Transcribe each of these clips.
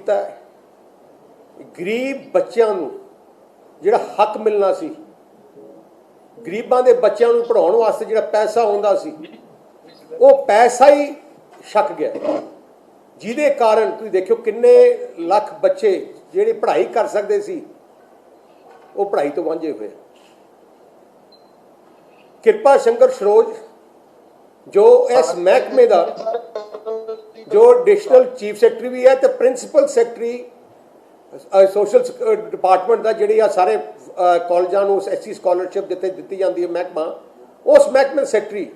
किया गरीब बच्चों नूं जिहड़ा हक मिलना सी, गरीबां दे बच्चों नूं पढ़ाउण वास्ते जिहड़ा पैसा आउंदा सी वो पैसा ही छक गया, जिहदे कारण तुसीं देखियो किन्ने लख बच्चे जिहड़े पढ़ाई कर सकदे सी वो पढ़ाई तो वांझे हुए। कृपा शंकर सरोज जो इस महकमे का जो एडिशनल चीफ सैकटरी भी है तो प्रिंसीपल सैकटरी सोशल डिपार्टमेंट का जिहड़ी आ सारे कॉलेजां नूं SC स्कॉलरशिप जिथे दी जाती है महकमा, उस महकमे सैकटरी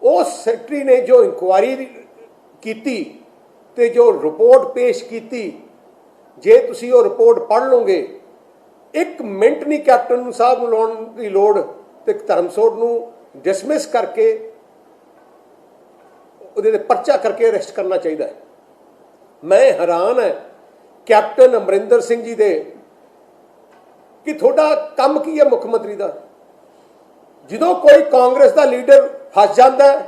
उस सैकटरी ने जो इंक्वायरी की ते जो रिपोर्ट पेश की, जे तुसीं वो रिपोर्ट पढ़ लोगे एक मिनट नहीं कैप्टन साहब नूं लाउण दी लोड़ ते धर्मसोत नूं डिसमिस करके उहदे परचा करके अरेस्ट करना चाहिए। मैं हैरान है कैप्टन अमरिंदर सिंह जी दे कि थोड़ा काम की है मुख्यमंत्री का, जो कोई कांग्रेस का लीडर फस जाता है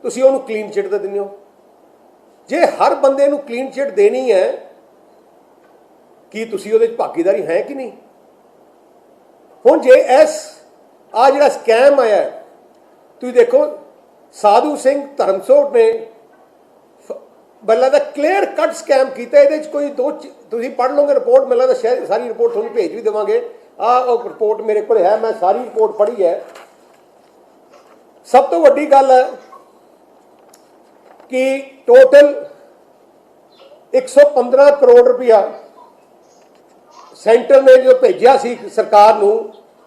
तुसीं उहनूं क्लीन चिट दे दिंदे हो। जे हर बंदे नूं क्लीन चिट देनी है कि तुसीं उहदे च भागीदारी है कि नहीं। हुण जे इस आ जिहड़ा स्कैम आया है तुसीं देखो साधु सिंह धर्मसोत ने मतलब क्लीयर कट स्कैम किया, ये कोई दो तुसीं पढ़ लोगे रिपोर्ट, मिलता सारी रिपोर्ट थोड़ी भेज भी देवांगे। रिपोर्ट मेरे को है, मैं सारी रिपोर्ट पढ़ी है। सब तो वड्डी गल है कि टोटल 115 करोड़ रुपया सेंटर ने जो भेजा सी सरकार नूं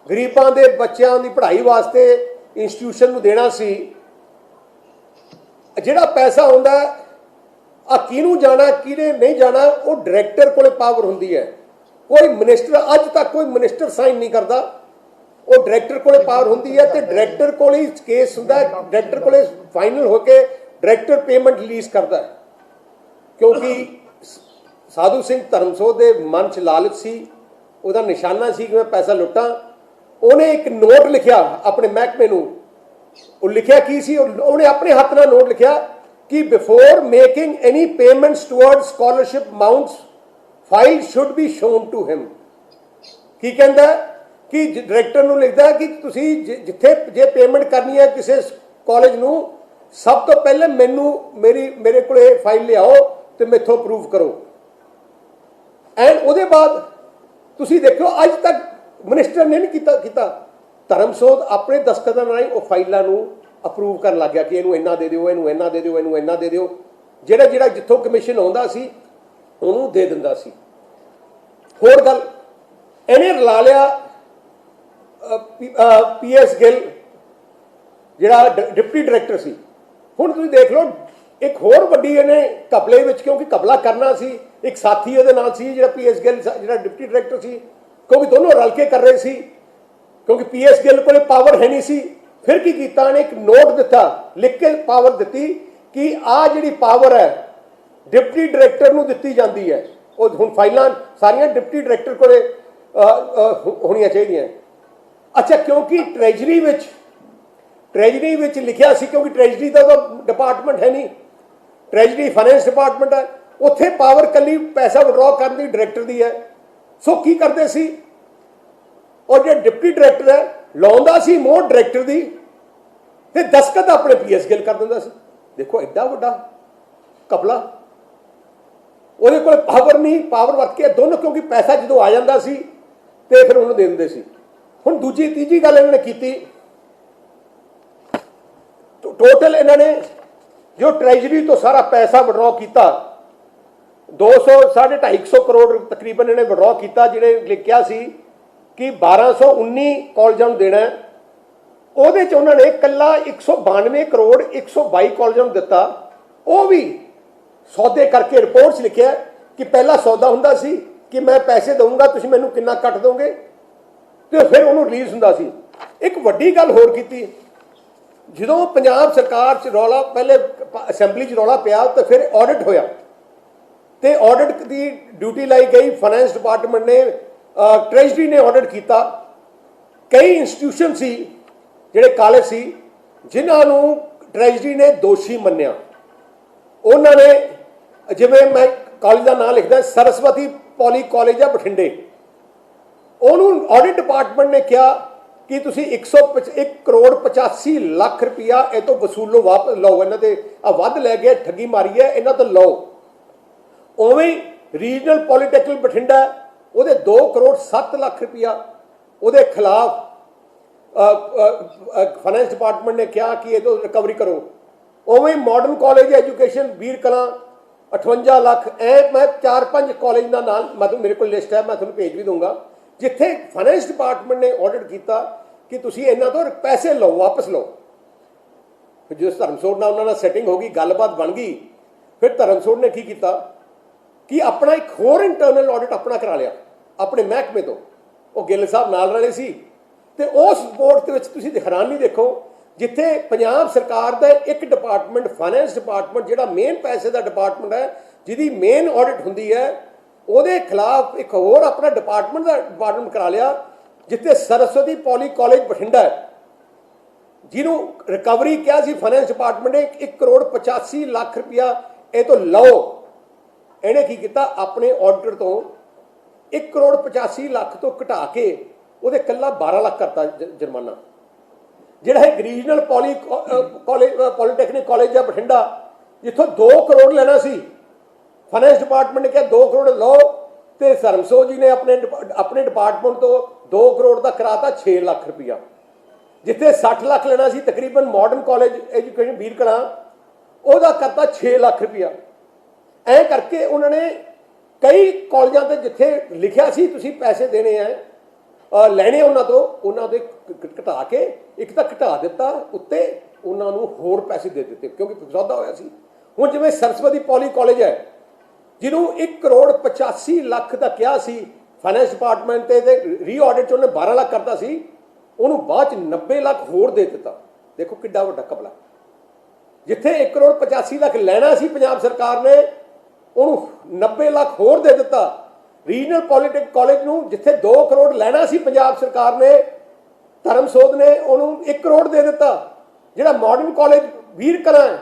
गरीबां दे बच्चों की पढ़ाई वास्ते इंस्टीट्यूशन नूं देना सी, जिहड़ा पैसा आउंदा आ किहनूं जाना किहने नहीं जाना वो डायरैक्टर कोले पावर हुंदी है। कोई मिनिस्टर अज तक कोई मिनिस्टर साइन नहीं करता, वो डायरैक्टर कोले पावर हुंदी है ते डायरैक्टर कोले ही केस हुंदा है, डायरैक्टर कोले फाइनल होके डायरैक्टर पेमेंट रिलीज करता है। क्योंकि साधु सिंह धर्मसोत के मन च लालच सी, उसका निशाना सी कि मैं पैसा लुटा। उन्हें एक नोट लिखिया अपने महकमे नूं, लिखिया की सी, उन्हें अपने हाथ नाल नोट लिखिया कि before making any payments towards scholarship amounts file should be shown to him. की कहंदा कि डायरैक्टर नूं लिखदा कि तुसीं जिथे जे पेमेंट करनी है किसी कॉलेज नूं सब तो पहले मैनू मेरे को फाइल लियाओ तो मेथों अप्रूव करो। एंड उहदे बाद तुसीं देखो अज तक मिनिस्टर ने नहीं किया। धर्मसोत अपने दस्तखतां नाल वो फाइलों नूं अप्रूव कर लग गया कि इनू इन्ना दे दिओ, इनू इन्ना दे दिओ, इनू इन्ना दे दिओ। जिहड़ा जिहड़ा जिथों कमीशन आउंदा सी उहनूं दे दिंदा सी। होर गल इहने रला लिया PS गिल जिहड़ा डिप्टी डायरैक्टर सी। हुण तुसीं देख लो एक होर वड्डी इहने घपले विच, क्योंकि घपला करना सी एक साथी उहदे नाल सी जिहड़ा PS गिल जिहड़ा डिप्टी डायरैक्टर सी, क्योंकि दोनों रल के कर रहे सी, क्योंकि PS गिल कोले पावर है नहीं सी। फिर की कीता ने एक नोट दिता, लिख के पावर दी कि आ जिहड़ी पावर है डिप्टी डायरैक्टर नूं दित्ती जाती है। वो हुण फाइलां सारियां डिप्टी डायरैक्टर कोले होणियां चाहिदियां। अच्छा, क्योंकि ट्रैजरी विच लिखिया सी, क्योंकि ट्रैजरी का तो डिपार्टमेंट है नहीं, ट्रैजरी फाइनैंस डिपार्टमेंट है, उत्थे पावर कली पैसा विड्रॉ करने की डायरैक्टर की है। सो की करते सी, और जो डिप्टी डायरैक्टर है लाउंदा सी मोहर डायरैक्टर की ते दस्तखत अपने PS गिल कर दिंदा सी। देखो एडा वड्डा घपला, उहदे कोल पावर नहीं, पावर वरत के दोनों, क्योंकि पैसा जो आ जाता सी ते फिर उन्होंने दे दिंदे सी। हुण दूजी तीजी गल इन्होंने की, टोटल इन्होंने जो ट्रैजरी तो सारा पैसा विड्रॉ किया 200-250 करोड़ तकरीबन इन्हें विड्रॉ किया, जिन्हें लिखिया सी कि 1219 कॉलेजों को देना है। ਉਹਦੇ ਚ ਉਹਨਾਂ ਨੇ ਇਕੱਲਾ 192 ਕਰੋੜ 122 ਕਾਲਜਾਂ ਨੂੰ ਦਿੱਤਾ। ਉਹ ਵੀ ਸੌਦੇ ਕਰਕੇ ਰਿਪੋਰਟ 'ਚ ਲਿਖਿਆ ਕਿ ਪਹਿਲਾ ਸੌਦਾ ਹੁੰਦਾ ਸੀ ਕਿ ਮੈਂ ਪੈਸੇ ਦਊਂਗਾ, ਤੁਸੀਂ ਮੈਨੂੰ ਕਿੰਨਾ ਕੱਟ ਦੋਗੇ, ਤੇ ਫਿਰ ਉਹਨੂੰ ਰਿਲੀਜ਼ ਹੁੰਦਾ ਸੀ। ਇੱਕ ਵੱਡੀ ਗੱਲ ਹੋਰ ਕੀਤੀ, ਜਦੋਂ ਪੰਜਾਬ ਸਰਕਾਰ 'ਚ ਰੌਲਾ ਪਹਿਲੇ ਅਸੈਂਬਲੀ 'ਚ ਰੌਲਾ ਪਿਆ ਤੇ ਫਿਰ ਆਡਿਟ ਹੋਇਆ ਤੇ ਆਡਿਟ ਦੀ ਡਿਊਟੀ ਲਾਈ ਗਈ ਫਾਈਨੈਂਸ ਡਿਪਾਰਟਮੈਂਟ ਨੇ, ट्रेजरी ने ऑडिट किया। कई इंस्टीट्यूशन सी जिहड़े कॉलेज सी जिन्होंने ट्रेजरी ने दोषी मन्निया। उन्होंने जिवें मैं ਕਾਲਜ ਦਾ ਨਾਮ ਲਿਖਦਾ ਸਰਸਵਤੀ ਪੋਲੀ ਕਾਲਜ ਆ ਬਠਿੰਡੇ। ਉਹਨੂੰ ਆਡਿਟ ਡਿਪਾਰਟਮੈਂਟ ਨੇ ਕਿਹਾ ਕਿ ਤੁਸੀਂ 1 ਕਰੋੜ 85 ਲੱਖ ਰੁਪਇਆ ਇਹ ਤੋਂ ਵਸੂਲੋ, ਵਾਪਸ ਲਓ, ਇਹਨਾਂ ਤੇ ਆ ਵੱਧ ਲੈ ਗਿਆ, ਠੱਗੀ ਮਾਰੀ ਹੈ, ਇਹਨਾਂ ਤੋਂ ਲਓ। ਉਵੇਂ ਰੀਜਨਲ ਪੋਲੀਟੈਕਨਿਕ ਬਠਿੰਡਾ ਉਹਦੇ 2 ਕਰੋੜ 7 ਲੱਖ ਰੁਪਇਆ ਉਹਦੇ ਖਿਲਾਫ ਫਾਈਨੈਂਸ ਡਿਪਾਰਟਮੈਂਟ ਨੇ ਕਿਹਾ ਕਿ ਇਹ ਤੋਂ ਰਿਕਵਰੀ ਕਰੋ। ਉਵੇਂ ਮਾਡਰਨ ਕਾਲਜ ਐਜੂਕੇਸ਼ਨ ਵੀਰ ਕਲਾਂ 58 ਲੱਖ। ਮੈਂ 4-5 ਕਾਲਜ ਦਾ ਨਾਮ ਮੇਰੇ ਕੋਲ ਲਿਸਟ ਹੈ, ਮੈਂ ਤੁਹਾਨੂੰ ਭੇਜ ਵੀ ਦੂੰਗਾ, ਜਿੱਥੇ ਫਾਈਨੈਂਸ ਡਿਪਾਰਟਮੈਂਟ ਨੇ ਆਡਿਟ ਕੀਤਾ ਕਿ ਤੁਸੀਂ ਇਹਨਾਂ ਤੋਂ ਪੈਸੇ ਲਓ, ਵਾਪਸ ਲਓ। ਜਿਸ ਧਰਮਸੋਤ ਨਾਲ ਉਹਨਾਂ ਨਾਲ ਸੈਟਿੰਗ ਹੋ ਗਈ, ਗੱਲਬਾਤ ਬਣ ਗਈ, ਫਿਰ ਧਰਮਸੋਤ ਨੇ ਕੀ ਕੀਤਾ ਕਿ ਆਪਣਾ ਇੱਕ ਹੋਰ ਇੰਟਰਨਲ ਆਡਿਟ ਆਪਣਾ ਕਰਾ ਲਿਆ ਆਪਣੇ ਮਹਿਕਮੇ ਤੋਂ। ਉਹ ਗਿੱਲ ਸਾਹਿਬ ਨਾਲ ਰਲੇ ਸੀ ਤੇ ਉਸ ਰਿਪੋਰਟ ਦੇ ਵਿੱਚ ਤੁਸੀਂ ਹੈਰਾਨੀ ਦੇਖੋ, ਜਿੱਥੇ ਪੰਜਾਬ ਸਰਕਾਰ ਦਾ ਇੱਕ ਡਿਪਾਰਟਮੈਂਟ ਫਾਈਨੈਂਸ ਡਿਪਾਰਟਮੈਂਟ ਜਿਹੜਾ ਮੇਨ ਪੈਸੇ ਦਾ ਡਿਪਾਰਟਮੈਂਟ ਹੈ, ਜਿਹਦੀ ਮੇਨ ਆਡਿਟ ਹੁੰਦੀ ਹੈ, ਉਹਦੇ ਖਿਲਾਫ ਇੱਕ ਹੋਰ ਆਪਣਾ ਡਿਪਾਰਟਮੈਂਟ ਕਰਾ ਲਿਆ, ਜਿੱਥੇ ਸਰਸਵਤੀ ਪੋਲੀ ਕਾਲਜ ਬਠਿੰਡਾ ਜਿਹਨੂੰ ਰਿਕਵਰੀ ਕਿਹਾ ਸੀ ਫਾਈਨੈਂਸ ਡਿਪਾਰਟਮੈਂਟ ਨੇ 1 ਕਰੋੜ 85 ਲੱਖ ਰੁਪਇਆ ਇਹ ਤੋਂ ਲਓ। ਇਹਨੇ ਕੀ ਕੀਤਾ, ਆਪਣੇ ਆਡਿਟਰ ਤੋਂ 1 ਕਰੋੜ 85 ਲੱਖ ਤੋਂ ਘਟਾ ਕੇ ਉਹਦੇ ਇਕੱਲਾ 12 ਲੱਖ ਕਰਤਾ ਜੁਰਮਾਨਾ। ਜਿਹੜਾ ਇਹ ਰੀਜਨਲ ਪੋਲੀਟੈਕਨਿਕ ਕਾਲਜ ਆ ਬਠਿੰਡਾ, ਜਿੱਥੋਂ 2 ਕਰੋੜ ਲੈਣਾ ਸੀ, ਫਾਈਨੈਂਸ ਡਿਪਾਰਟਮੈਂਟ ਨੇ ਕਿਹਾ 2 ਕਰੋੜ ਲਓ, ਤੇ ਧਰਮਸੋਤ ਜੀ ਨੇ ਆਪਣੇ ਡਿਪਾਰਟਮੈਂਟ ਤੋਂ 2 ਕਰੋੜ ਦਾ ਕਰਾਤਾ 6 ਲੱਖ ਰੁਪਇਆ। ਜਿੱਥੇ 60 ਲੱਖ ਲੈਣਾ ਸੀ ਤਕਰੀਬਨ ਮਾਡਰਨ ਕਾਲਜ ਐਜੂਕੇਸ਼ਨ ਵੀਰ ਕਲਾਂ, ਉਹਦਾ ਕਰਤਾ 6 ਲੱਖ ਰੁਪਇਆ। ਐਂ ਕਰਕੇ ਉਹਨਾਂ ਨੇ ਕਈ ਕਾਲਜਾਂ ਤੇ ਜਿੱਥੇ ਲਿਖਿਆ ਸੀ ਤੁਸੀਂ ਪੈਸੇ ਦੇਣੇ ਆ, ਲੈਣੇ ਉਹਨਾਂ ਦੇ ਘਟਾ ਕੇ ਇੱਕ ਤਾਂ ਘਟਾ ਦਿੱਤਾ, ਉੱਤੇ ਉਹਨਾਂ ਨੂੰ ਹੋਰ ਪੈਸੇ ਦੇ ਦਿੱਤੇ, ਕਿਉਂਕਿ ਸੌਦਾ ਹੋਇਆ ਸੀ। ਹੁਣ ਜਿਵੇਂ ਸਰਸਵਤੀ ਪੋਲੀ ਕਾਲਜ ਹੈ, ਜਿਹਨੂੰ 1 ਕਰੋੜ 85 ਲੱਖ ਦਾ ਕਿਹਾ ਸੀ ਫਾਈਨੈਂਸ ਡਿਪਾਰਟਮੈਂਟ ਤੇ ਰੀ ਆਡਿਟ 'ਚ ਉਹਨੇ 12 ਲੱਖ ਕਰਤਾ ਸੀ, ਉਹਨੂੰ ਬਾਅਦ 'ਚ 90 ਲੱਖ ਹੋਰ ਦੇ ਦਿੱਤਾ। ਦੇਖੋ ਕਿੱਡਾ ਵੱਡਾ ਘਪਲਾ। ਜਿੱਥੇ 1 ਕਰੋੜ 85 ਲੱਖ ਲੈਣਾ ਸੀ ਪੰਜਾਬ ਸਰਕਾਰ ਨੇ, ਉਹਨੂੰ 90 ਲੱਖ ਹੋਰ ਦੇ ਦਿੱਤਾ। ਰੀਜਨਲ ਪੋਲੀਟੈਕਨਿਕ ਕਾਲਜ ਨੂੰ ਜਿੱਥੇ 2 ਕਰੋੜ ਲੈਣਾ ਸੀ ਪੰਜਾਬ ਸਰਕਾਰ ਨੇ, ਧਰਮਸੋਤ ਨੇ ਉਹਨੂੰ 1 ਕਰੋੜ ਦੇ ਦਿੱਤਾ। ਜਿਹੜਾ ਮਾਡਰਨ ਕਾਲਜ ਵੀਰ ਕਲਾਂ ਹੈ,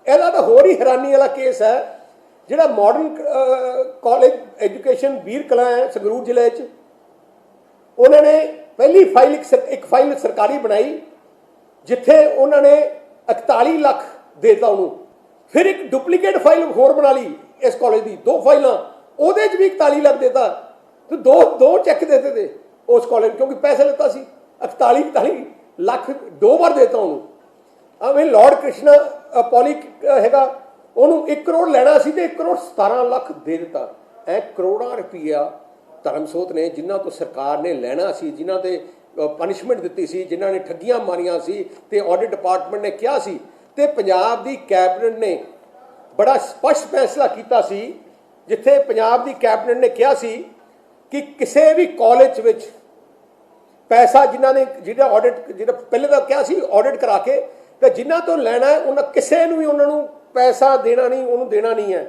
ਇਹਦਾ ਤਾਂ ਹੋਰ ਹੀ ਹੈਰਾਨੀ ਵਾਲਾ ਕੇਸ ਹੈ। ਜਿਹੜਾ ਮਾਡਰਨ ਕਾਲਜ ਐਜੂਕੇਸ਼ਨ ਵੀਰ ਕਲਾਂ ਹੈ ਸੰਗਰੂਰ ਜ਼ਿਲ੍ਹੇ 'ਚ, ਉਹਨਾਂ ਨੇ ਪਹਿਲੀ ਫਾਈਲ ਇੱਕ ਫਾਈਲ ਸਰਕਾਰੀ ਬਣਾਈ, ਜਿੱਥੇ ਉਹਨਾਂ ਨੇ 41 ਲੱਖ ਦੇ ਦਿੱਤਾ ਉਹਨੂੰ। ਫਿਰ ਇੱਕ ਡੁਪਲੀਕੇਟ ਫਾਈਲ ਹੋਰ ਬਣਾ ਲਈ ਇਸ ਕਾਲਜ ਦੀ, 2 ਫਾਈਲਾਂ, ਉਹਦੇ 'ਚ ਵੀ 41 ਲੱਖ ਦੇਤਾ, ਤੇ ਦੋ ਚੈੱਕ ਦੇ ਦਿੱਤੇ ਉਸ ਕਾਲਜ, ਕਿਉਂਕਿ ਪੈਸੇ ਲਿੱਤਾ ਸੀ। 41 ਲੱਖ 2 ਵਾਰ ਦੇਤਾ ਉਹਨੂੰ। ਐਵੇਂ ਲਾਰਡ ਕ੍ਰਿਸ਼ਨਾ ਪੋਲੀ ਹੈਗਾ, ਉਹਨੂੰ 1 ਕਰੋੜ ਲੈਣਾ ਸੀ ਤੇ 1 ਕਰੋੜ 17 ਲੱਖ ਦੇ ਦਿੱਤਾ। ਐ ਕਰੋੜਾਂ ਰੁਪਈਆ ਧਰਮਸੋਤ ਨੇ, ਜਿਨ੍ਹਾਂ ਤੋਂ ਸਰਕਾਰ ਨੇ ਲੈਣਾ ਸੀ, ਜਿਨ੍ਹਾਂ ਤੇ ਪਨਿਸ਼ਮੈਂਟ ਦਿੱਤੀ ਸੀ, ਜਿਨ੍ਹਾਂ ਨੇ ਠੱਗੀਆਂ ਮਾਰੀਆਂ ਸੀ ਤੇ ਆਡਿਟ ਡਿਪਾਰਟਮੈਂਟ ਨੇ ਕਿਹਾ ਸੀ, ਤੇ ਪੰਜਾਬ ਦੀ ਕੈਬਨਿਟ ਨੇ ਬੜਾ ਸਪਸ਼ਟ ਫੈਸਲਾ ਕੀਤਾ ਸੀ, ਜਿੱਥੇ ਪੰਜਾਬ ਦੀ ਕੈਬਨਿਟ ਨੇ ਕਿਹਾ ਸੀ ਕਿ ਕਿਸੇ ਵੀ ਕਾਲਜ ਵਿੱਚ ਪੈਸਾ ਜਿਹੜਾ ਪਹਿਲੇ ਤਾਂ ਕਿਹਾ ਸੀ ਆਡਿਟ ਕਰਾ ਕੇ, ਤੇ ਜਿਨ੍ਹਾਂ ਤੋਂ ਲੈਣਾ ਹੈ ਉਹਨਾਂ ਕਿਸੇ ਨੂੰ ਵੀ ਉਹਨਾਂ ਨੂੰ ਪੈਸਾ ਦੇਣਾ ਨਹੀਂ, ਉਹਨੂੰ ਦੇਣਾ ਨਹੀਂ ਹੈ।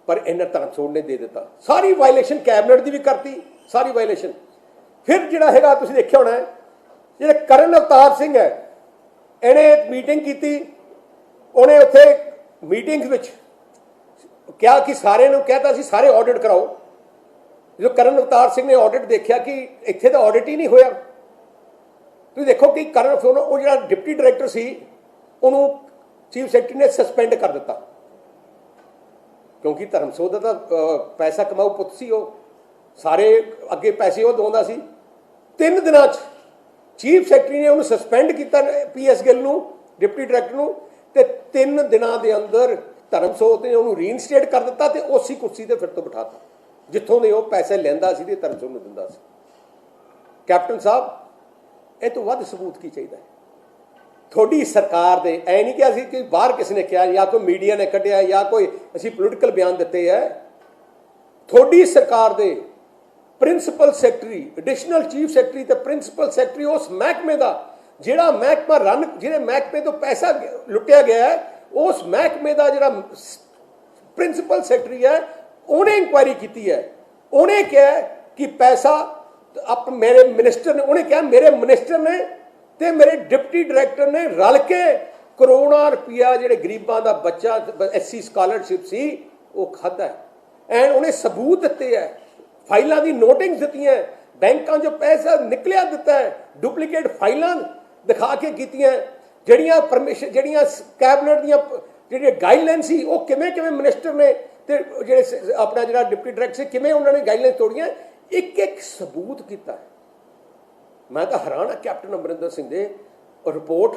ਪਰ ਇਹਨਾਂ ਧਰਮਸੋਤ ਨੇ ਦੇ ਦਿੱਤਾ। ਸਾਰੀ ਵਾਇਲੇਸ਼ਨ ਕੈਬਨਿਟ ਦੀ ਵੀ ਕਰਤੀ, ਸਾਰੀ ਵਾਇਲੇਸ਼ਨ। ਫਿਰ ਜਿਹੜਾ ਹੈਗਾ ਤੁਸੀਂ ਦੇਖਿਆ ਹੋਣਾ, ਜਿਹੜਾ ਕਰਨ ਅਵਤਾਰ ਸਿੰਘ ਹੈ, ਇਹਨੇ ਮੀਟਿੰਗ ਕੀਤੀ। ਉਹਨੇ ਉੱਥੇ ਮੀਟਿੰਗ ਵਿੱਚ ਕਿਹਾ ਕਿ ਸਾਰਿਆਂ ਨੂੰ ਕਹਿਤਾ ਸੀ ਸਾਰੇ ਆਡਿਟ ਕਰਾਓ। ਜਦੋਂ ਕਰਨ ਅਵਤਾਰ ਸਿੰਘ ਨੇ ਆਡਿਟ ਦੇਖਿਆ ਕਿ ਇੱਥੇ ਤਾਂ ਆਡਿਟ ਹੀ ਨਹੀਂ ਹੋਇਆ। ਤੁਸੀਂ ਦੇਖੋ ਕਿ ਕਰਨ ਉਹ ਜਿਹੜਾ ਡਿਪਟੀ ਡਾਇਰੈਕਟਰ ਸੀ, ਉਹਨੂੰ ਚੀਫ ਸੈਕਟਰੀ ਨੇ ਸਸਪੈਂਡ ਕਰ ਦਿੱਤਾ, ਕਿਉਂਕਿ ਧਰਮਸੋਤ ਦਾ ਤਾਂ ਪੈਸਾ ਕਮਾਊ ਪੁੱਤ ਸੀ, ਉਹ ਸਾਰੇ ਅੱਗੇ ਪੈਸੇ ਉਹ ਦਵਾਉਂਦਾ ਸੀ। 3 ਦਿਨਾਂ 'ਚ ਚੀਫ ਸੈਕਟਰੀ ਨੇ ਉਹਨੂੰ ਸਸਪੈਂਡ ਕੀਤਾ, PS ਗਿੱਲ ਨੂੰ, ਡਿਪਟੀ ਡਾਇਰੈਕਟਰ ਨੂੰ, ਤੇ 3 ਦਿਨਾਂ ਦੇ ਅੰਦਰ ਧਰਮਸੋਤ ਨੇ ਉਹਨੂੰ ਰੀਇਨਸਟੇਟ ਕਰ ਦਿੱਤਾ ਤੇ ਉਸੇ ਕੁਰਸੀ ਤੇ ਫਿਰ ਤੋਂ ਬਿਠਾਤਾ, ਜਿੱਥੋਂ ਦੇ ਉਹ ਪੈਸੇ ਲੈਂਦਾ ਸੀ ਤੇ ਧਰਮਸੋਤ ਨੂੰ ਦਿੰਦਾ ਸੀ। ਕੈਪਟਨ ਸਾਹਿਬ, ਇਹ ਤੋਂ ਵੱਧ ਸਬੂਤ ਕੀ ਚਾਹੀਦਾ ਹੈ? ਤੁਹਾਡੀ ਸਰਕਾਰ ਦੇ ਐ ਨਹੀਂ ਕਿ ਅਸੀਂ ਕਿ ਬਾਹਰ ਕਿਸੇ ਨੇ ਕਿਹਾ ਜਾਂ ਕੋਈ ਮੀਡੀਆ ਨੇ ਕੱਢਿਆ ਜਾਂ ਕੋਈ ਅਸੀਂ ਪੋਲੀਟੀਕਲ ਬਿਆਨ ਦਿੱਤੇ ਹੈ। ਤੁਹਾਡੀ ਸਰਕਾਰ ਦੇ principal secretary, additional chief secretary ਤੇ ਪ੍ਰਿੰਸੀਪਲ ਸੈਕਟਰੀ ਉਸ ਮਹਿਕਮੇ ਦਾ, ਜਿਹੜਾ ਮਹਿਕਮਾ ਜਿਹੜੇ ਮਹਿਕਮੇ ਤੋਂ ਪੈਸਾ ਲੁੱਟਿਆ ਗਿਆ ਹੈ, ਉਸ ਮਹਿਕਮੇ ਦਾ ਜਿਹੜਾ ਪ੍ਰਿੰਸੀਪਲ ਸੈਕਟਰੀ ਹੈ, ਉਹਨੇ ਇਨਕੁਆਇਰੀ ਕੀਤੀ ਹੈ। ਉਹਨੇ ਕਿਹਾ ਕਿ ਪੈਸਾ ਮੇਰੇ ਮਿਨਿਸਟਰ ਨੇ, ਉਹਨੇ ਕਿਹਾ ਮੇਰੇ ਮਿਨਿਸਟਰ ਨੇ ਤੇ ਮੇਰੇ ਡਿਪਟੀ ਡਾਇਰੈਕਟਰ ਨੇ ਰਲ ਕੇ ਕਰੋੜਾਂ ਰੁਪਇਆ ਜਿਹੜੇ ਗਰੀਬਾਂ ਦਾ ਬੱਚਾ ਐਸਸੀ ਸਕਾਲਰਸ਼ਿਪ ਸੀ ਉਹ ਖਾਧਾ ਐਂਡ ਉਹਨੇ ਸਬੂਤ ਦਿੱਤੇ ਹੈ, ਫਾਈਲਾਂ ਦੀ ਨੋਟਿੰਗਸ ਦਿੱਤੀਆਂ, ਬੈਂਕਾਂ 'ਚੋਂ ਪੈਸਾ ਨਿਕਲਿਆ ਦਿੱਤਾ ਹੈ, ਡੁਪਲੀਕੇਟ ਫਾਈਲਾਂ ਦਿਖਾ ਕੇ ਕੀਤੀਆਂ, ਜਿਹੜੀਆਂ ਪਰਮਿਸ਼ਨ ਜਿਹੜੀਆਂ ਕੈਬਨਿਟ ਦੀਆਂ ਜਿਹੜੀਆਂ ਗਾਈਡਲਾਈਨ ਸੀ ਉਹ ਕਿਵੇਂ ਕਿਵੇਂ ਮਿਨਿਸਟਰ ਨੇ ਤੇ ਜਿਹੜੇ ਆਪਣਾ ਜਿਹੜਾ ਡਿਪਟੀ ਡਾਇਰੈਕਟਰ ਸੀ ਕਿਵੇਂ ਉਹਨਾਂ ਨੇ ਗਾਈਡਲਾਈਨ ਤੋੜੀਆਂ, ਇੱਕ ਇੱਕ ਸਬੂਤ ਕੀਤਾ। ਮੈਂ ਤਾਂ ਹੈਰਾਨ ਹਾਂ ਕੈਪਟਨ ਅਮਰਿੰਦਰ ਸਿੰਘ ਦੇ ਰਿਪੋਰਟ।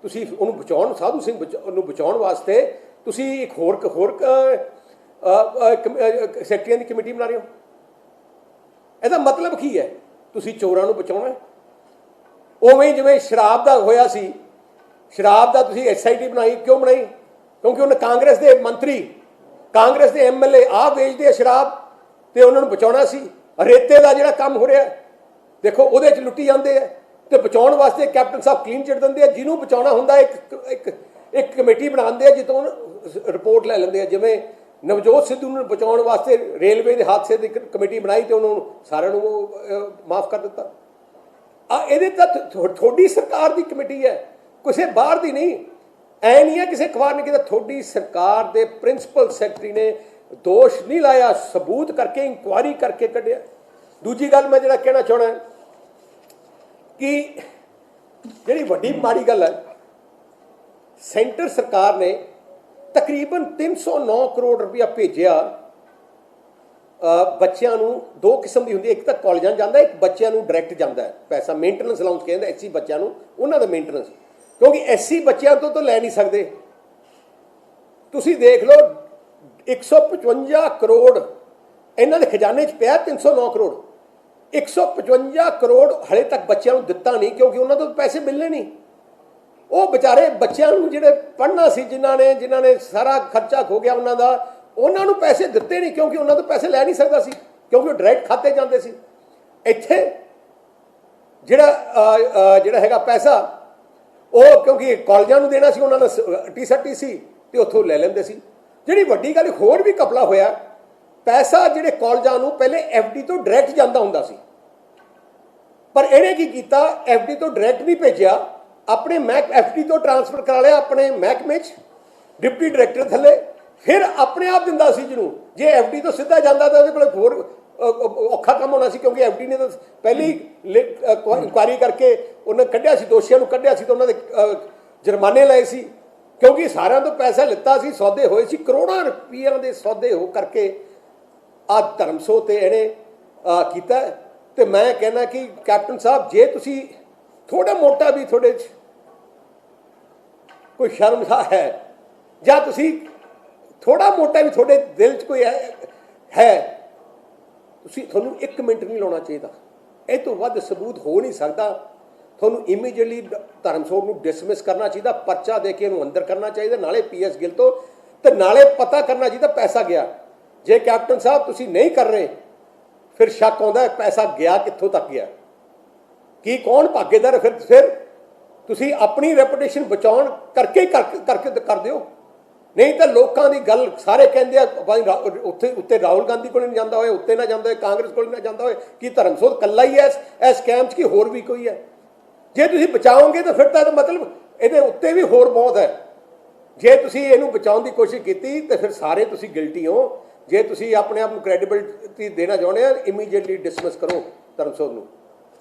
ਤੁਸੀਂ ਉਹਨੂੰ ਬਚਾਉਣ, ਸਾਧੂ ਸਿੰਘ ਨੂੰ ਬਚਾਉਣ ਵਾਸਤੇ ਤੁਸੀਂ ਇੱਕ ਹੋਰ ਸੈਕਟਰੀਆਂ ਦੀ ਕਮੇਟੀ ਬਣਾ ਰਹੇ ਹੋ। ਇਹਦਾ ਮਤਲਬ ਕੀ ਹੈ? ਤੁਸੀਂ ਚੋਰਾਂ ਨੂੰ ਬਚਾਉਣਾ। ਉਵੇਂ ਜਿਵੇਂ ਸ਼ਰਾਬ ਦਾ ਹੋਇਆ ਸੀ, ਸ਼ਰਾਬ ਦਾ ਤੁਸੀਂ SIT ਬਣਾਈ, ਕਿਉਂ ਬਣਾਈ? ਕਿਉਂਕਿ ਉਹਨੇ ਕਾਂਗਰਸ ਦੇ ਮੰਤਰੀ, ਕਾਂਗਰਸ ਦੇ MLA ਆਪ ਵੇਚਦੇ ਆ ਸ਼ਰਾਬ ਤੇ ਉਹਨਾਂ ਨੂੰ ਬਚਾਉਣਾ ਸੀ। ਰੇਤੇ ਦਾ ਜਿਹੜਾ ਕੰਮ ਹੋ ਰਿਹਾ ਦੇਖੋ ਉਹਦੇ 'ਚ ਲੁੱਟੀ ਜਾਂਦੇ ਆ ਤੇ ਬਚਾਉਣ ਵਾਸਤੇ ਕੈਪਟਨ ਸਾਹਿਬ ਕਲੀਨ ਚਿੱਟ ਦਿੰਦੇ ਆ। ਜਿਹਨੂੰ ਬਚਾਉਣਾ ਹੁੰਦਾ ਇੱਕ ਕਮੇਟੀ ਬਣਾਉਂਦੇ ਆ ਜਿੱਥੋਂ ਰਿਪੋਰਟ ਲੈ ਲੈਂਦੇ ਆ। ਜਿਵੇਂ ਨਵਜੋਤ ਸਿੱਧੂ ਨੂੰ ਬਚਾਉਣ ਵਾਸਤੇ ਰੇਲਵੇ ਦੇ ਹਾਦਸੇ ਦੀ ਕਮੇਟੀ ਬਣਾਈ ਤੇ ਉਹਨੂੰ ਸਾਰਿਆਂ ਨੂੰ ਮਾਫ ਕਰ ਦਿੱਤਾ। ਇਹਦੇ ਤਾਂ ਤੁਹਾਡੀ ਸਰਕਾਰ ਦੀ ਕਮੇਟੀ ਹੈ, ਕਿਸੇ ਬਾਹਰ ਦੀ ਨਹੀਂ। ਐ ਨਹੀਂ ਹੈ ਕਿਸੇ ਅਖਬਾਰ ਨੇ ਕਿਹਾ, ਤੁਹਾਡੀ ਸਰਕਾਰ ਦੇ ਪ੍ਰਿੰਸੀਪਲ ਸੈਕਟਰੀ ਨੇ ਦੋਸ਼ ਨਹੀਂ ਲਾਇਆ, ਸਬੂਤ ਕਰਕੇ ਇਨਕੁਆਇਰੀ ਕਰਕੇ ਕੱਢਿਆ। ਦੂਜੀ ਗੱਲ ਮੈਂ ਜਿਹੜਾ ਕਹਿਣਾ ਚਾਹੁੰਦਾ ਕਿ ਜਿਹੜੀ ਵੱਡੀ ਮਾੜੀ ਗੱਲ ਹੈ, ਸੈਂਟਰ ਸਰਕਾਰ ਨੇ ਤਕਰੀਬਨ 309 ਕਰੋੜ ਰੁਪਇਆ ਭੇਜਿਆ ਬੱਚਿਆਂ ਨੂੰ। ਦੋ ਕਿਸਮ ਦੀ ਹੁੰਦੀ, ਇੱਕ ਤਾਂ ਕਾਲਜਾਂ ਜਾਂਦਾ, ਇੱਕ ਬੱਚਿਆਂ ਨੂੰ ਡਾਇਰੈਕਟ ਜਾਂਦਾ ਹੈ ਪੈਸਾ, ਮੇਨਟੇਨੈਂਸ ਅਲਾਊਂਸ ਕਹਿੰਦਾ SC ਬੱਚਿਆਂ ਨੂੰ, ਉਹਨਾਂ ਦਾ ਮੇਨਟੇਨੈਂਸ, ਕਿਉਂਕਿ SC ਬੱਚਿਆਂ ਤੋਂ ਤਾਂ ਲੈ ਨਹੀਂ ਸਕਦੇ। ਤੁਸੀਂ ਦੇਖ ਲਓ 155 ਕਰੋੜ ਇਹਨਾਂ ਦੇ ਖਜ਼ਾਨੇ 'ਚ ਪਿਆ, 309 ਕਰੋੜ, 155 ਕਰੋੜ ਹਲੇ ਤੱਕ ਬੱਚਿਆਂ ਨੂੰ ਦਿੱਤਾ ਨਹੀਂ, ਕਿਉਂਕਿ ਉਹਨਾਂ ਤੋਂ ਪੈਸੇ ਮਿਲਣੇ ਨਹੀਂ। ਉਹ ਵਿਚਾਰੇ ਬੱਚਿਆਂ ਨੂੰ ਜਿਹੜੇ ਪੜ੍ਹਨਾ ਸੀ, ਜਿਨ੍ਹਾਂ ਨੇ ਸਾਰਾ ਖਰਚਾ ਖੋ ਗਿਆ ਉਹਨਾਂ ਦਾ, ਉਹਨਾਂ ਨੂੰ ਪੈਸੇ ਦਿੱਤੇ ਨਹੀਂ, ਕਿਉਂਕਿ ਉਹਨਾਂ ਤੋਂ ਪੈਸੇ ਲੈ ਨਹੀਂ ਸਕਦਾ ਸੀ, ਕਿਉਂਕਿ ਉਹ ਡਾਇਰੈਕਟ ਖਾਤੇ ਜਾਂਦੇ ਸੀ। ਇੱਥੇ ਜਿਹੜਾ ਹੈਗਾ ਪੈਸਾ ਉਹ ਕਿਉਂਕਿ ਕਾਲਜਾਂ ਨੂੰ ਦੇਣਾ ਸੀ, ਉਹਨਾਂ ਦਾ ਟੀ ਸੀ ਤੇ ਉੱਥੋਂ ਲੈ ਲੈਂਦੇ ਸੀ। ਜਿਹੜੀ ਵੱਡੀ ਗੱਲ ਹੋਰ ਵੀ ਘਪਲਾ ਹੋਇਆ, ਪੈਸਾ ਜਿਹੜੇ ਕਾਲਜਾਂ ਨੂੰ ਪਹਿਲੇ FD ਤੋਂ ਡਾਇਰੈਕਟ ਜਾਂਦਾ ਹੁੰਦਾ ਸੀ, ਪਰ ਇਹਨੇ ਕੀ ਕੀਤਾ, FD ਤੋਂ ਡਾਇਰੈਕਟ ਨਹੀਂ ਭੇਜਿਆ, ਆਪਣੇ FD ਤੋਂ ਟ੍ਰਾਂਸਫਰ ਕਰਾ ਲਿਆ ਆਪਣੇ ਮਹਿਕਮੇ 'ਚ, ਡਿਪਟੀ ਡਾਇਰੈਕਟਰ ਥੱਲੇ, ਫਿਰ ਆਪਣੇ ਆਪ ਦਿੰਦਾ ਸੀ ਜਿਹਨੂੰ। ਜੇ FD ਤੋਂ ਸਿੱਧਾ ਜਾਂਦਾ ਤਾਂ ਉਹਦੇ ਕੋਲ ਹੋਰ ਔਖਾ ਕੰਮ ਹੋਣਾ ਸੀ, ਕਿਉਂਕਿ FD ਨੇ ਤਾਂ ਪਹਿਲੀ ਇਨਕੁਆਇਰੀ ਕਰਕੇ ਉਹਨੇ ਕੱਢਿਆ ਸੀ, ਦੋਸ਼ੀਆਂ ਨੂੰ ਕੱਢਿਆ ਸੀ, ਤਾਂ ਉਹਨਾਂ ਦੇ ਜੁਰਮਾਨੇ ਲਏ ਸੀ, ਕਿਉਂਕਿ ਸਾਰਿਆਂ ਤੋਂ ਪੈਸਾ ਲਿੱਤਾ ਸੀ, ਸੌਦੇ ਹੋਏ ਸੀ, ਕਰੋੜਾਂ ਰੁਪਈਆਂ ਦੇ ਸੌਦੇ ਹੋ ਕਰਕੇ ਧਰਮਸੋ ਤੇ ਇਹਨੇ ਕੀਤਾ। ਤੇ ਮੈਂ ਕਹਿੰਦਾ ਕਿ ਕੈਪਟਨ ਸਾਹਿਬ, ਜੇ ਤੁਸੀਂ ਥੋੜਾ ਮੋਟਾ ਵੀ ਤੁਹਾਡੇ 'ਚ ਕੋਈ ਸ਼ਰਮਸਾਰ ਹੈ, ਜਾਂ ਤੁਸੀਂ ਥੋੜਾ ਮੋਟਾ ਵੀ ਤੁਹਾਡੇ ਦਿਲ 'ਚ ਕੋਈ ਹੈ, ਤੁਹਾਨੂੰ 1 ਮਿੰਟ ਨਹੀਂ ਲਾਉਣਾ ਚਾਹੀਦਾ। ਇਹ ਤੋਂ ਵੱਧ ਸਬੂਤ ਹੋ ਨਹੀਂ ਸਕਦਾ। ਤੁਹਾਨੂੰ ਇਮੀਡੀਏਟਲੀ ਧਰਮਸੋਤ ਨੂੰ ਡਿਸਮਿਸ ਕਰਨਾ ਚਾਹੀਦਾ, ਪਰਚਾ ਦੇ ਕੇ ਇਹਨੂੰ ਅੰਦਰ ਕਰਨਾ ਚਾਹੀਦਾ, ਨਾਲੇ PS ਗਿੱਲ ਤੋਂ, ਤੇ ਨਾਲੇ ਪਤਾ ਕਰਨਾ ਚਾਹੀਦਾ ਪੈਸਾ ਗਿਆ। ਜੇ ਕੈਪਟਨ ਸਾਹਿਬ ਤੁਸੀਂ ਨਹੀਂ ਕਰ ਰਹੇ, ਫਿਰ ਸ਼ੱਕ ਆਉਂਦਾ ਪੈਸਾ ਗਿਆ ਕਿੱਥੋਂ ਤੱਕ ਗਿਆ, ਕੀ ਕੌਣ ਭਾਗੀਦਾਰ। ਫਿਰ ਤੁਸੀਂ ਆਪਣੀ ਰੈਪੂਟੇਸ਼ਨ ਬਚਾਉਣ ਕਰਕੇ ਕਰ ਦਿਓ, ਨਹੀਂ ਤਾਂ ਲੋਕਾਂ ਦੀ ਗੱਲ ਸਾਰੇ ਕਹਿੰਦੇ ਆ ਉੱਤੇ ਰਾਹੁਲ ਗਾਂਧੀ ਕੋਲ ਨਹੀਂ ਜਾਂਦਾ ਹੋਏ, ਉੱਤੇ ਨਾ ਜਾਂਦਾ ਹੋਏ, ਕਾਂਗਰਸ ਕੋਲ ਨਾ ਜਾਂਦਾ ਹੋਏ, ਕਿ ਧਰਮਸੋਤ ਇਕੱਲਾ ਹੀ ਹੈ ਇਸ ਸਕੈਮ 'ਚ, ਕਿ ਹੋਰ ਵੀ ਕੋਈ ਹੈ। ਜੇ ਤੁਸੀਂ ਬਚਾਓਗੇ ਤਾਂ ਫਿਰ ਤਾਂ ਮਤਲਬ ਇਹਦੇ ਉੱਤੇ ਵੀ ਹੋਰ ਬਹੁਤ ਹੈ। ਜੇ ਤੁਸੀਂ ਇਹਨੂੰ ਬਚਾਉਣ ਦੀ ਕੋਸ਼ਿਸ਼ ਕੀਤੀ ਤਾਂ ਫਿਰ ਸਾਰੇ ਤੁਸੀਂ ਗਿਲਟੀ ਹੋ। ਜੇ ਤੁਸੀਂ ਆਪਣੇ ਆਪ ਨੂੰ ਕ੍ਰੈਡੀਬਿਲਿਟੀ ਦੇਣਾ ਚਾਹੁੰਦੇ ਆ, ਇਮੀਡੀਏਟਲੀ ਡਿਸਮਿਸ ਕਰੋ ਧਰਮਸੋਤ ਨੂੰ।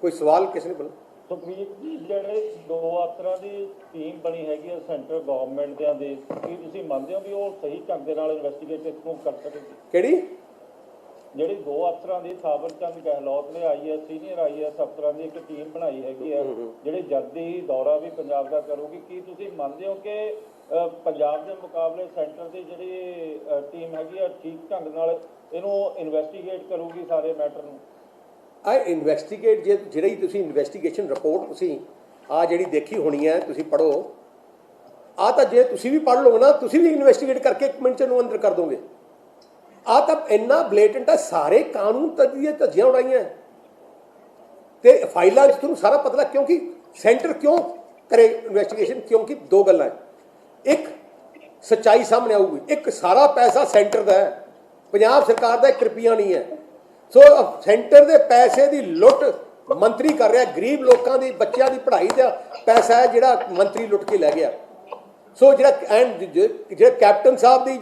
ਕੋਈ ਸਵਾਲ ਕਿਸੇ ਨੇ ਬੋਲੋ? ਸੁਖਬੀਰ ਜੀ, ਜਿਹੜੇ 2 ਅਫਸਰਾਂ ਦੀ ਟੀਮ ਬਣੀ ਹੈਗੀ ਹੈ ਸੈਂਟਰ ਗਵਰਨਮੈਂਟ ਦੇ, ਕੀ ਤੁਸੀਂ ਮੰਨਦੇ ਹੋ ਵੀ ਉਹ ਸਹੀ ਢੰਗ ਦੇ ਨਾਲ ਇਨਵੈਸਟੀਗੇਟ ਨੂੰ ਕਰ ਸਕੇਗੀ? ਕਿਹੜੀ? ਜਿਹੜੀ 2 ਅਫਸਰਾਂ ਦੀ ਥਾਵਰ ਚੰਦ ਗਹਿਲੋਤ ਨੇ IAS ਸੀਨੀਅਰ IAS ਅਫਸਰਾਂ ਦੀ ਇੱਕ ਟੀਮ ਬਣਾਈ ਹੈਗੀ ਹੈ, ਜਿਹੜੀ ਜਲਦੀ ਦੌਰਾ ਵੀ ਪੰਜਾਬ ਦਾ ਕਰੂਗੀ, ਕੀ ਤੁਸੀਂ ਮੰਨਦੇ ਹੋ ਕਿ ਪੰਜਾਬ ਦੇ ਮੁਕਾਬਲੇ ਸੈਂਟਰ ਦੀ ਜਿਹੜੀ ਟੀਮ ਹੈਗੀ ਆ ਠੀਕ ਢੰਗ ਨਾਲ ਇਹਨੂੰ ਇਨਵੈਸਟੀਗੇਟ ਕਰੂਗੀ ਸਾਰੇ ਮੈਟਰ ਨੂੰ? ਇਨਵੈਸਟੀਗੇਟ ਜਿਹੜੀ ਤੁਸੀਂ ਇਨਵੈਸਟੀਗੇਸ਼ਨ ਰਿਪੋਰਟ ਤੁਸੀਂ ਜਿਹੜੀ ਦੇਖੀ ਹੋਣੀ ਹੈ, ਤੁਸੀਂ ਪੜ੍ਹੋ। ਤਾਂ ਜੇ ਤੁਸੀਂ ਵੀ ਪੜ੍ਹ ਲਓ ਨਾ, ਤੁਸੀਂ ਵੀ ਇਨਵੈਸਟੀਗੇਟ ਕਰਕੇ 1 ਮਿੰਟ 'ਚ ਇਹਨੂੰ ਅੰਦਰ ਕਰ ਦੋਗੇ। ਤਾਂ ਇੰਨਾ ਬਲੇਟੈਂਟ ਹੈ, ਸਾਰੇ ਕਾਨੂੰਨ ਧੱਜੀਆਂ ਉਡਾਈਆਂ ਤੇ ਫਾਈਲਾਂ 'ਚ ਤੁਹਾਨੂੰ ਸਾਰਾ ਪਤਾ ਲੱਗ। ਕਿਉਂਕਿ ਸੈਂਟਰ ਕਿਉਂ ਕਰੇ ਇਨਵੈਸਟੀਗੇਸ਼ਨ? ਕਿਉਂਕਿ 2 ਗੱਲਾਂ, ਇੱਕ ਸੱਚਾਈ ਸਾਹਮਣੇ ਆਊਗੀ, ਇੱਕ ਸਾਰਾ ਪੈਸਾ ਸੈਂਟਰ ਦਾ ਹੈ, ਪੰਜਾਬ ਸਰਕਾਰ ਦਾ 1 ਰੁਪਈਆ ਨਹੀਂ ਹੈ। ਸੋ ਸੈਂਟਰ ਦੇ ਪੈਸੇ ਦੀ ਲੁੱਟ ਮੰਤਰੀ ਕਰ ਰਿਹਾ, ਗਰੀਬ ਲੋਕਾਂ ਦੀ ਬੱਚਿਆਂ ਦੀ ਪੜ੍ਹਾਈ ਦਾ ਪੈਸਾ ਹੈ ਜਿਹੜਾ ਮੰਤਰੀ ਲੁੱਟ ਕੇ ਲੈ ਗਿਆ। ਸੋ ਜਿਹੜਾ ਕੈਪਟਨ ਸਾਹਿਬ ਦੀ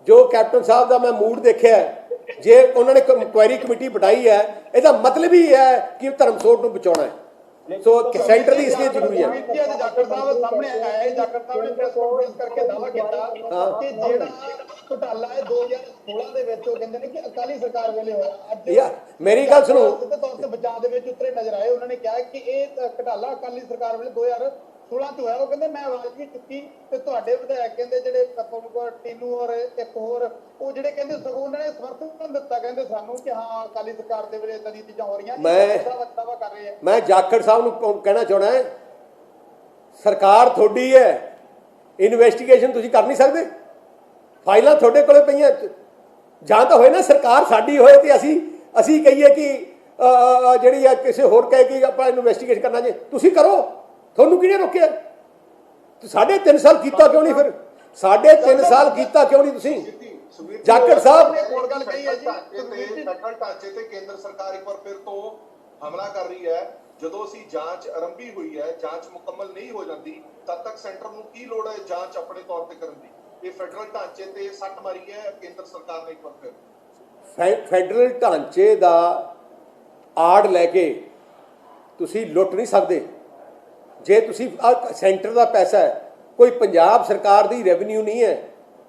ਜੋ ਕੈਪਟਨ ਸਾਹਿਬ ਦਾ ਮੈਂ ਮੂਡ ਦੇਖਿਆ, ਜੇ ਉਹਨਾਂ ਨੇ ਇਨਕੁਆਇਰੀ ਕਮੇਟੀ ਬਿਠਾਈ ਹੈ, ਇਹਦਾ ਮਤਲਬ ਹੀ ਹੈ ਕਿ ਧਰਮਸੋਤ ਨੂੰ ਬਚਾਉਣਾ ਹੈ। ਸੋ ਸੈਂਟਰ ਦੀ ਇਸ ਲਈ ਜ਼ਰੂਰੀ ਹੈ। ਜਾਖੜ ਸਾਹਿਬ ਸਾਹਮਣੇ ਆਇਆ ਹੈ, ਜਾਖੜ ਸਾਹਿਬ ਨੇ ਪ੍ਰੈਸ ਕਾਨਫਰੰਸ ਕਰਕੇ ਦਾਅਵਾ ਕੀਤਾ ਕਿ ਜਿਹੜਾ ਘੁਟਾਲਾ ਹੈ 2016 ਦੇ ਵਿੱਚ, ਉਹ ਕਹਿੰਦੇ ਨੇ ਕਿ ਅਕਾਲੀ ਸਰਕਾਰ ਵੇਲੇ ਹੋਇਆ। ਅੱਜ ਮੇਰੀ ਗੱਲ ਸੁਣੋ, ਸਿੱਧੇ ਤੌਰ ਤੇ ਬਚਾਅ ਦੇ ਵਿੱਚ ਉਤਰੇ ਨਜ਼ਰ ਆਏ। ਉਹਨਾਂ ਨੇ ਕਿਹਾ ਕਿ ਇਹ ਘੁਟਾਲਾ ਅਕਾਲੀ ਸਰਕਾਰ ਵੇਲੇ 2016 ਚ ਹੋਇਆ। ਉਹ ਕਹਿੰਦੇ ਮੈਂ ਆਵਾਜ਼ ਵੀ ਚੁੱਕੀ ਤੇ ਤੁਹਾਡੇ ਵਿਧਾਇਕ ਕਹਿੰਦੇ ਜਿਹੜੇ ਟੀਨੂ ਔਰ ਇੱਕ ਹੋਰ, ਉਹ ਜਿਹੜੇ ਕਹਿੰਦੇ ਸਗੋਂ ਉਹਨਾਂ ਨੇ ਸਮਰਥਨ ਦਿੱਤਾ, ਕਹਿੰਦੇ ਸਾਨੂੰ ਕਿ ਹਾਂ ਅਕਾਲੀ ਸਰਕਾਰ ਦੇ ਵੇਲੇ ਇਦਾਂ ਦੀਆਂ ਚੀਜ਼ਾਂ ਹੋ ਰਹੀਆਂ। ਦਾਅਵਾ ਕਰ ਰਹੇ ਆ। ਮੈਂ ਜਾਖੜ ਸਾਹਿਬ ਨੂੰ ਕਹਿਣਾ ਚਾਹੁੰਦਾ, ਸਰਕਾਰ ਤੁਹਾਡੀ ਹੈ, ਇਨਵੈਸਟੀਗੇਸ਼ਨ ਤੁਸੀਂ ਕਰ ਨਹੀਂ ਸਕਦੇ? ਫਾਈਲਾਂ ਤੁਹਾਡੇ ਕੋਲੇ ਪਈਆਂ, ਜਾਂ ਤਾਂ ਹੋਏ ਨਾ ਸਰਕਾਰ ਸਾਡੀ ਹੋਏ ਤੇ ਅਸੀਂ ਕਹੀਏ ਕਿ ਜਿਹੜੀ ਆ ਕਿਸੇ ਹੋਰ ਕਹੇ ਕਿ ਆਪਾਂ ਇਨਵੈਸਟੀਗੇਸ਼ਨ ਕਰਨਾ, ਜੇ ਤੁਸੀਂ ਕਰੋ, ਤੁਹਾਨੂੰ ਕਿਹਨੇ ਰੋਕਿਆ? 3.5 ਸਾਲ ਕੀਤਾ ਕਿਉਂ ਨਹੀਂ? ਫਿਰ 3.5 ਸਾਲ ਕੀਤਾ ਕਿਉਂ ਨਹੀਂ ਤੁਸੀਂ? ਜਾਖੜ ਸਾਹਿਬ ਨੇ ਹੋਰ ਗੱਲ ਕਹੀ ਹੈ ਜੀ, ਫੈਡਰਲ ਢਾਂਚੇ ਤੇ ਕੇਂਦਰ ਸਰਕਾਰ ਇੱਕ ਵਾਰ ਫਿਰ ਤੋਂ ਹਮਲਾ ਕਰ ਰਹੀ ਹੈ। ਜਦੋਂ ਅਸੀਂ ਜਾਂਚ ਆਰੰਭੀ ਹੋਈ ਹੈ, ਜਾਂਚ ਮੁਕੰਮਲ ਨਹੀਂ ਹੋ ਜਾਂਦੀ, ਤਦ ਤੱਕ ਸੈਂਟਰ ਨੂੰ ਕੀ ਲੋੜ ਹੈ ਜਾਂਚ ਆਪਣੇ ਤੌਰ ਤੇ ਕਰਨ ਦੀ? ਇਹ ਫੈਡਰਲ ਢਾਂਚੇ ਤੇ ਸੱਟ ਮਾਰੀ ਹੈ ਕੇਂਦਰ ਸਰਕਾਰ ਨੇ ਇੱਕ ਵਾਰ ਫਿਰ। ਫੈਡਰਲ ਢਾਂਚੇ ਦਾ ਆੜ ਲੈ ਕੇ ਤੁਸੀਂ ਲੁੱਟ ਨਹੀਂ ਸਕਦੇ। ਜੇ ਤੁਸੀਂ ਸੈਂਟਰ ਦਾ ਪੈਸਾ ਹੈ, ਕੋਈ ਪੰਜਾਬ ਸਰਕਾਰ ਦੀ ਰੈਵਨਿਊ ਨਹੀਂ ਹੈ,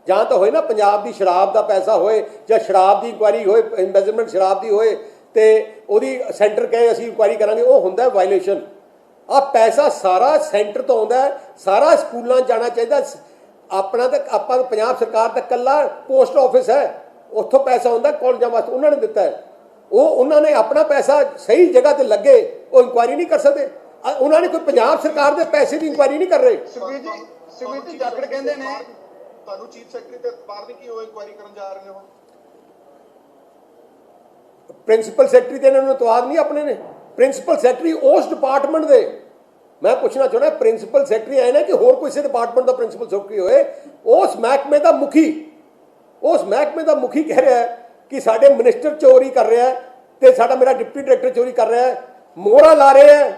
ਜਾਂ ਤਾਂ ਹੋਏ ਨਾ ਪੰਜਾਬ ਦੀ ਸ਼ਰਾਬ ਦਾ ਪੈਸਾ ਹੋਏ, ਜਾਂ ਸ਼ਰਾਬ ਦੀ ਇਨਕੁਆਇਰੀ ਹੋਏ, ਇਨਵੈਸਟਮੈਂਟ ਸ਼ਰਾਬ ਦੀ ਹੋਏ ਤੇ ਉਹਦੀ ਸੈਂਟਰ ਕਹੇ ਅਸੀਂ ਇਨਕੁਆਇਰੀ ਕਰਾਂਗੇ, ਉਹ ਹੁੰਦਾ ਵਾਇਲੇਸ਼ਨ। ਆ ਪੈਸਾ ਸਾਰਾ ਸੈਂਟਰ ਤੋਂ ਆਉਂਦਾ, ਸਾਰਾ ਸਕੂਲਾਂ ਜਾਣਾ ਚਾਹੀਦਾ। ਆਪਣਾ ਤਾਂ ਆਪਾਂ ਪੰਜਾਬ ਸਰਕਾਰ ਤਾਂ ਇਕੱਲਾ ਪੋਸਟ ਆਫਿਸ ਹੈ, ਉੱਥੋਂ ਪੈਸਾ ਆਉਂਦਾ ਕਾਲਜਾਂ ਵਾਸਤੇ, ਉਹਨਾਂ ਨੇ ਦਿੱਤਾ ਹੈ। ਉਹਨਾਂ ਨੇ ਆਪਣਾ ਪੈਸਾ ਸਹੀ ਜਗ੍ਹਾ ਤੇ ਲੱਗੇ, ਉਹ ਇਨਕੁਆਇਰੀ ਨਹੀਂ ਕਰ ਸਕਦੇ। ਉਹਨਾਂ ਨੇ ਕੋਈ ਪੰਜਾਬ ਸਰਕਾਰ ਦੇ ਪੈਸੇ ਦੀ ਇਨਕੁਆਇਰੀ ਨਹੀਂ ਕਰ ਰਹੇ। ਸੁਖਬੀਰ ਜੀ ਜਾਖੜ ਕਹਿੰਦੇ ਨੇ ਤੁਹਾਨੂੰ ਚੀਫ ਸੈਕਟਰੀ ਤੇ ਇਤਬਾਰ ਨਹੀਂ ਕਿ ਉਹ ਇਨਕੁਆਇਰੀ ਕਰਨ ਜਾ ਰਹੇ ਹੋ? ਪ੍ਰਿੰਸੀਪਲ ਸੈਕਟਰੀ ਤੇ ਇਹਨਾਂ ਨੂੰ ਇਤਵਾਦ ਨਹੀਂ ਆਪਣੇ ਨੇ। ਪ੍ਰਿੰਸੀਪਲ ਸੈਕਟਰੀ ਉਸ ਡਿਪਾਰਟਮੈਂਟ ਦੇ, ਮੈਂ ਪੁੱਛਣਾ ਚਾਹੁੰਦਾ, ਪ੍ਰਿੰਸੀਪਲ ਸੈਕਟਰੀ ਆਏ ਨਾ ਕਿ ਹੋਰ ਕਿਸੇ ਡਿਪਾਰਟਮੈਂਟ ਦਾ ਪ੍ਰਿੰਸੀਪਲ ਸੈਕਟਰੀ ਹੋਏ, ਉਸ ਮਹਿਕਮੇ ਦਾ ਮੁਖੀ ਕਹਿ ਰਿਹਾ ਕਿ ਸਾਡੇ ਮਿਨਿਸਟਰ ਚੋਰੀ ਕਰ ਰਿਹਾ ਤੇ ਮੇਰਾ ਡਿਪਟੀ ਡਾਇਰੈਕਟਰ ਚੋਰੀ ਕਰ ਰਿਹਾ, ਮੋਹਰਾਂ ਲਾ ਰਿਹਾ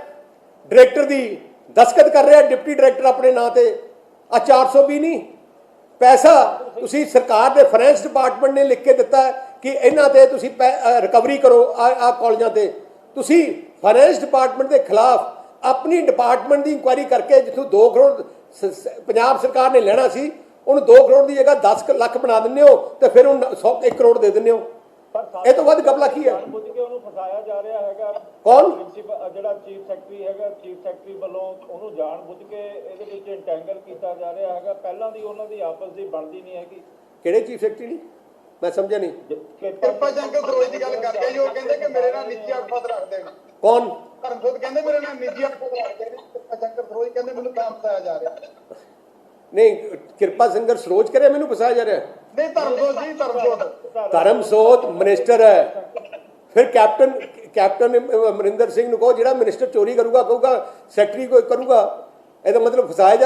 ਡਾਇਰੈਕਟਰ ਦੀ, ਦਸਤਖਤ ਕਰ ਰਿਹਾ ਡਿਪਟੀ ਡਾਇਰੈਕਟਰ ਆਪਣੇ ਨਾਂ ਤੇ। ਆ 420 ਨਹੀਂ, ਪੈਸਾ ਤੁਸੀਂ ਸਰਕਾਰ ਦੇ ਫਾਈਨੈਂਸ ਡਿਪਾਰਟਮੈਂਟ ਨੇ ਲਿਖ ਕੇ ਦਿੱਤਾ ਕਿ ਇਹਨਾਂ ਤੇ ਤੁਸੀਂ ਰਿਕਵਰੀ ਕਰੋ ਆ ਕਾਲਜਾਂ ਤੇ। ਤੁਸੀਂ ਫਾਈਨੈਂਸ ਡਿਪਾਰਟਮੈਂਟ ਦੇ ਖਿਲਾਫ ਆਪਣੀ ਡਿਪਾਰਟਮੈਂਟ ਦੀ ਇਨਕੁਆਇਰੀ ਕਰਕੇ ਜਿੱਥੋਂ 2 ਕਰੋੜ ਪੰਜਾਬ ਸਰਕਾਰ ਨੇ ਲੈਣਾ ਸੀ, ਉਹਨੂੰ 2 ਕਰੋੜ ਦੀ ਜਗ੍ਹਾ 10 ਲੱਖ ਬਣਾ ਦਿੰਦੇ ਹੋ ਤੇ ਫਿਰ ਉਹਨੂੰ 1 ਕਰੋੜ ਦੇ ਦਿੰਦੇ ਹੋ। ਇਹ ਤੋਂ ਵੱਧ ਗਪਲਾ ਕੀ ਹੈ? ਬੁੱਝ ਕੇ ਉਹਨੂੰ ਫਸਾਇਆ ਜਾ ਰਿਹਾ ਹੈਗਾ। ਕੌਣ? ਜਿਹੜਾ ਚੀਫ ਸੈਕਟਰੀ ਹੈਗਾ, ਚੀਫ ਸੈਕਟਰੀ ਵੱਲੋਂ ਉਹਨੂੰ ਜਾਣ ਬੁੱਝ ਕੇ ਇਹਦੇ ਵਿੱਚ ਇੰਟੈਂਗਲ ਕੀਤਾ ਜਾ ਰਿਹਾ ਹੈਗਾ। ਪਹਿਲਾਂ ਦੀ ਉਹਨਾਂ ਦੀ ਆਪਸ ਦੀ ਬਣਦੀ ਨਹੀਂ ਹੈਗੀ। ਕਿਹੜੇ ਚੀਫ ਸੈਕਟਰੀ ਨਹੀਂ? ਮੈਂ ਸਮਝਿਆ ਨਹੀਂ। ਕਿਰਪਾ ਜੰਗ ਸਰੋਜ ਦੀ ਗੱਲ ਕਰਦੇ ਜੀ, ਉਹ ਕਹਿੰਦੇ ਕਿ ਮੇਰੇ ਨਾਲ ਨਿੱਜੀ ਅਲਫਾਜ਼ ਰੱਖਦੇ ਨੇ। ਕੌਣ? ਧਰਮਸੋਤ ਕਹਿੰਦੇ ਮੇਰੇ ਨਾਲ ਨਿੱਜੀ ਅਲਫਾਜ਼ ਰੱਖਦੇ ਨੇ। ਕਿਰਪਾ ਜੰਗ ਸਰੋਜ ਕਹਿੰਦੇ ਮੈਨੂੰ ਤਾਂ ਫਸਾਇਆ ਜਾ ਰਿਹਾ। ਨਹੀਂ, ਕਿਰਪਾ ਸਿੰਘਰ ਸਰੋਜ ਕਰਿਆ ਮੈਨੂੰ ਫਸਾਇਆ ਜਾ ਰਿਹਾ? ਨਹੀਂ, ਧਰਮਸੋਤ ਜੀ, ਧਰਮਸੋਤ ਮਿਨਿਸਟਰ ਹੈ। ਫਿਰ ਕੈਪਟਨ ਅਮਰਿੰਦਰ ਸਿੰਘ ਨੂੰ ਕਹੋ, ਜਿਹੜਾ ਮਿਨਿਸਟਰ ਚੋਰੀ ਕਰੂਗਾ ਕਹੂਗਾ ਸੈਕਟਰੀ ਕੋਈ ਕਰੂਗਾ। ਇਹਦਾ ਮਤਲਬ ਫਸਾਇਆ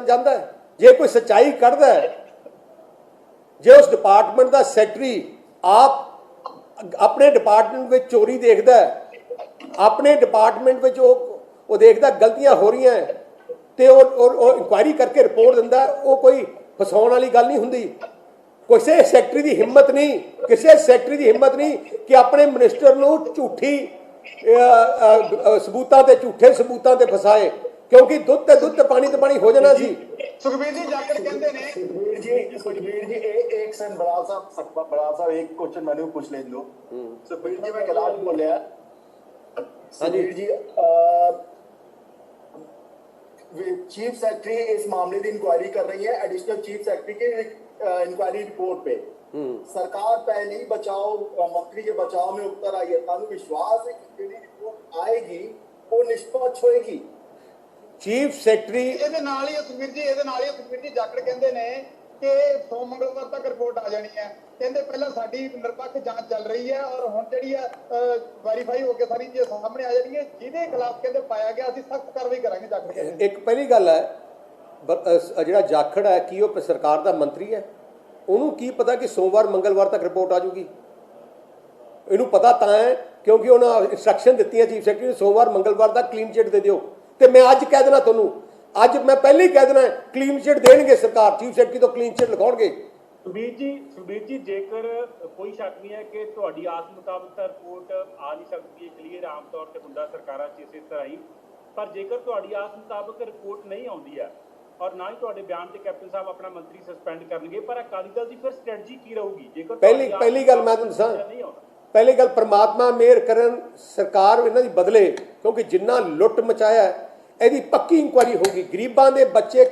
ਜਾਂਦਾ ਹੈ। ਜੇ ਕੋਈ ਸੱਚਾਈ ਕੱਢਦਾ ਹੈ, ਜੇ ਉਸ ਡਿਪਾਰਟਮੈਂਟ ਦਾ ਸੈਕਟਰੀ ਆਪ ਆਪਣੇ ਡਿਪਾਰਟਮੈਂਟ ਵਿੱਚ ਚੋਰੀ ਦੇਖਦਾ ਹੈ, ਆਪਣੇ ਡਿਪਾਰਟਮੈਂਟ ਵਿੱਚ ਉਹ ਦੇਖਦਾ ਗਲਤੀਆਂ ਹੋ ਰਹੀਆਂ ਤੇ ਉਹ ਇਨਕੁਆਇਰੀ ਕਰਕੇ ਰਿਪੋਰਟ ਦਿੰਦਾ, ਉਹ ਕੋਈ ਫਸਾਉਣ ਵਾਲੀ ਗੱਲ ਨਹੀਂ ਹੁੰਦੀ। ਕਿਸੇ ਸੈਕਟਰੀ ਦੀ ਹਿੰਮਤ ਨਹੀਂ ਕਿ ਆਪਣੇ ਮਿਨਿਸਟਰ ਨੂੰ ਝੂਠੇ ਸਬੂਤਾਂ ਤੇ ਫਸਾਏ, ਕਿਉਂਕਿ ਦੁੱਧ ਤੇ ਪਾਣੀ ਹੋ ਜਾਣਾ ਸੀ। ਸੁਖਬੀਰ ਜੀ ਜਾਖੜ ਕਹਿੰਦੇ ਨੇ, सुखबीर जी एक सेकंड बड़ा साहब एक क्वेश्चन मैंने पूछ ले लो। सुखबीर जी मैं गलत बोलिया? सुखबीर जी चीफ सेक्रेटरी इस मामले की इंक्वायरी कर रही है, एडिशनल चीफ सेक्रेटरी के इंक्वायरी रिपोर्ट पे। सरकार पहले ही बचाव मंत्री के बचाव में उतर आई है। तानु विश्वास है कि ਜਿਹੜੀ रिपोर्ट आएगी वो निष्पक्ष होएगी? ਚੀਫ ਸੈਕਟਰੀ ਇਹਦੇ ਨਾਲ ਹੀ ਸੁਖਬੀਰ ਜੀ ਜਾਖੜ ਕਹਿੰਦੇ ਨੇ ਕਿ ਸੋਮ ਮੰਗਲਵਾਰ ਤੱਕ ਰਿਪੋਰਟ ਆ ਜਾਣੀ ਹੈ। ਕਹਿੰਦੇ ਪਹਿਲਾਂ ਸਾਡੀ ਨਿਰਪੱਖ ਜਾਂਚ ਚੱਲ ਰਹੀ ਹੈ ਔਰ ਹੁਣ ਜਿਹੜੀ ਆ ਵੈਰੀਫਾਈ ਹੋ ਕੇ ਸਾਰੀ ਚੀਜ਼ ਸਾਹਮਣੇ ਆ ਜਾਣੀ ਹੈ। ਜਿਹਦੇ ਖਿਲਾਫ ਕਹਿੰਦੇ ਪਾਇਆ ਗਿਆ ਅਸੀਂ ਸਖਤ ਕਾਰਵਾਈ ਕਰਾਂਗੇ। ਜਾਖੜ ਕਹਿੰਦੇ ਇੱਕ ਪਹਿਲੀ ਗੱਲ ਹੈ, ਜਿਹੜਾ ਜਾਖੜ ਹੈ ਕੀ ਉਹ ਸਰਕਾਰ ਦਾ ਮੰਤਰੀ ਹੈ? ਉਹਨੂੰ ਕੀ ਪਤਾ ਕਿ ਸੋਮਵਾਰ ਮੰਗਲਵਾਰ ਤੱਕ ਰਿਪੋਰਟ ਆ ਜਾਊਗੀ? ਇਹਨੂੰ ਪਤਾ ਤਾਂ ਹੈ ਕਿਉਂਕਿ ਉਹਨਾਂ ਇੰਸਟਰਕਸ਼ਨ ਦਿੱਤੀਆਂ ਚੀਫ ਸੈਕਟਰੀ ਨੂੰ, ਸੋਮਵਾਰ ਮੰਗਲਵਾਰ ਤੱਕ ਕਲੀਨ ਚਿੱਟ ਦੇ ਦਿਓ। ਤੇ ਮੈਂ ਅੱਜ ਕਹਿ ਦੇਣਾ ਤੁਹਾਨੂੰ, ਅੱਜ ਮੈਂ ਪਹਿਲੇ ਹੀ ਕਹਿ ਦੇਣਾ ਕਲੀਨ ਚਿਟ ਦੇਣਗੇ ਸਰਕਾਰ, ਚੀਫ ਸੈਕਟਰੀ ਤੋਂ ਕਲੀਨ ਚਿਟ ਲਿਖਾਉਣਗੇ। ਸੁਖਬੀਰ ਜੀ ਜੇਕਰ ਕੋਈ ਸ਼ੱਕ ਨਹੀਂ ਹੈ ਕਿ ਤੁਹਾਡੀ ਆਸ ਮੁਤਾਬਕ ਤਾਂ ਰਿਪੋਰਟ ਆ ਨਹੀਂ ਸਕਦੀ ਹੈ ਕਲੀਅਰ, ਆਮ ਤੌਰ ਤੇ ਹੁੰਦਾ ਸਰਕਾਰਾਂ 'ਚ ਇਸੇ ਤਰ੍ਹਾਂ ਹੀ, ਪਰ ਜੇਕਰ ਤੁਹਾਡੀ ਆਸ ਮੁਤਾਬਕ ਰਿਪੋਰਟ ਨਹੀਂ ਆਉਂਦੀ ਹੈ ਔਰ ਨਾ ਹੀ ਤੁਹਾਡੇ ਬਿਆਨ ਤੇ ਕੈਪਟਨ ਸਾਹਿਬ ਆਪਣਾ ਮੰਤਰੀ ਸਸਪੈਂਡ ਕਰਨਗੇ, ਪਰ ਅਕਾਲੀ ਦਲ ਦੀ ਫਿਰ ਸਟ੍ਰੈਟਜੀ ਕੀ ਰਹੂਗੀ ਜੇਕਰ ਪਹਿਲੀ ਗੱਲ ਮੈਂ ਤੁਹਾਨੂੰ ਦੱਸਾਂ, ਪਹਿਲੀ ਗੱਲ ਪ੍ਰਮਾਤਮਾ ਮਿਹਰ ਕਰਨ, ਸਰਕਾਰ ਇਹਨਾਂ ਦੀ ਬਦਲੇ, ਕਿਉਂਕਿ ਜਿੰਨਾ ਲੁੱਟ ਮਚਾਇਆ ਇਹਦੀ ਪੱਕੀ ਇਨਕੁਆਇਰੀ ਹੋਊਗੀ। ਗਰੀਬਾਂ ਦੇ ਬੱਚੇ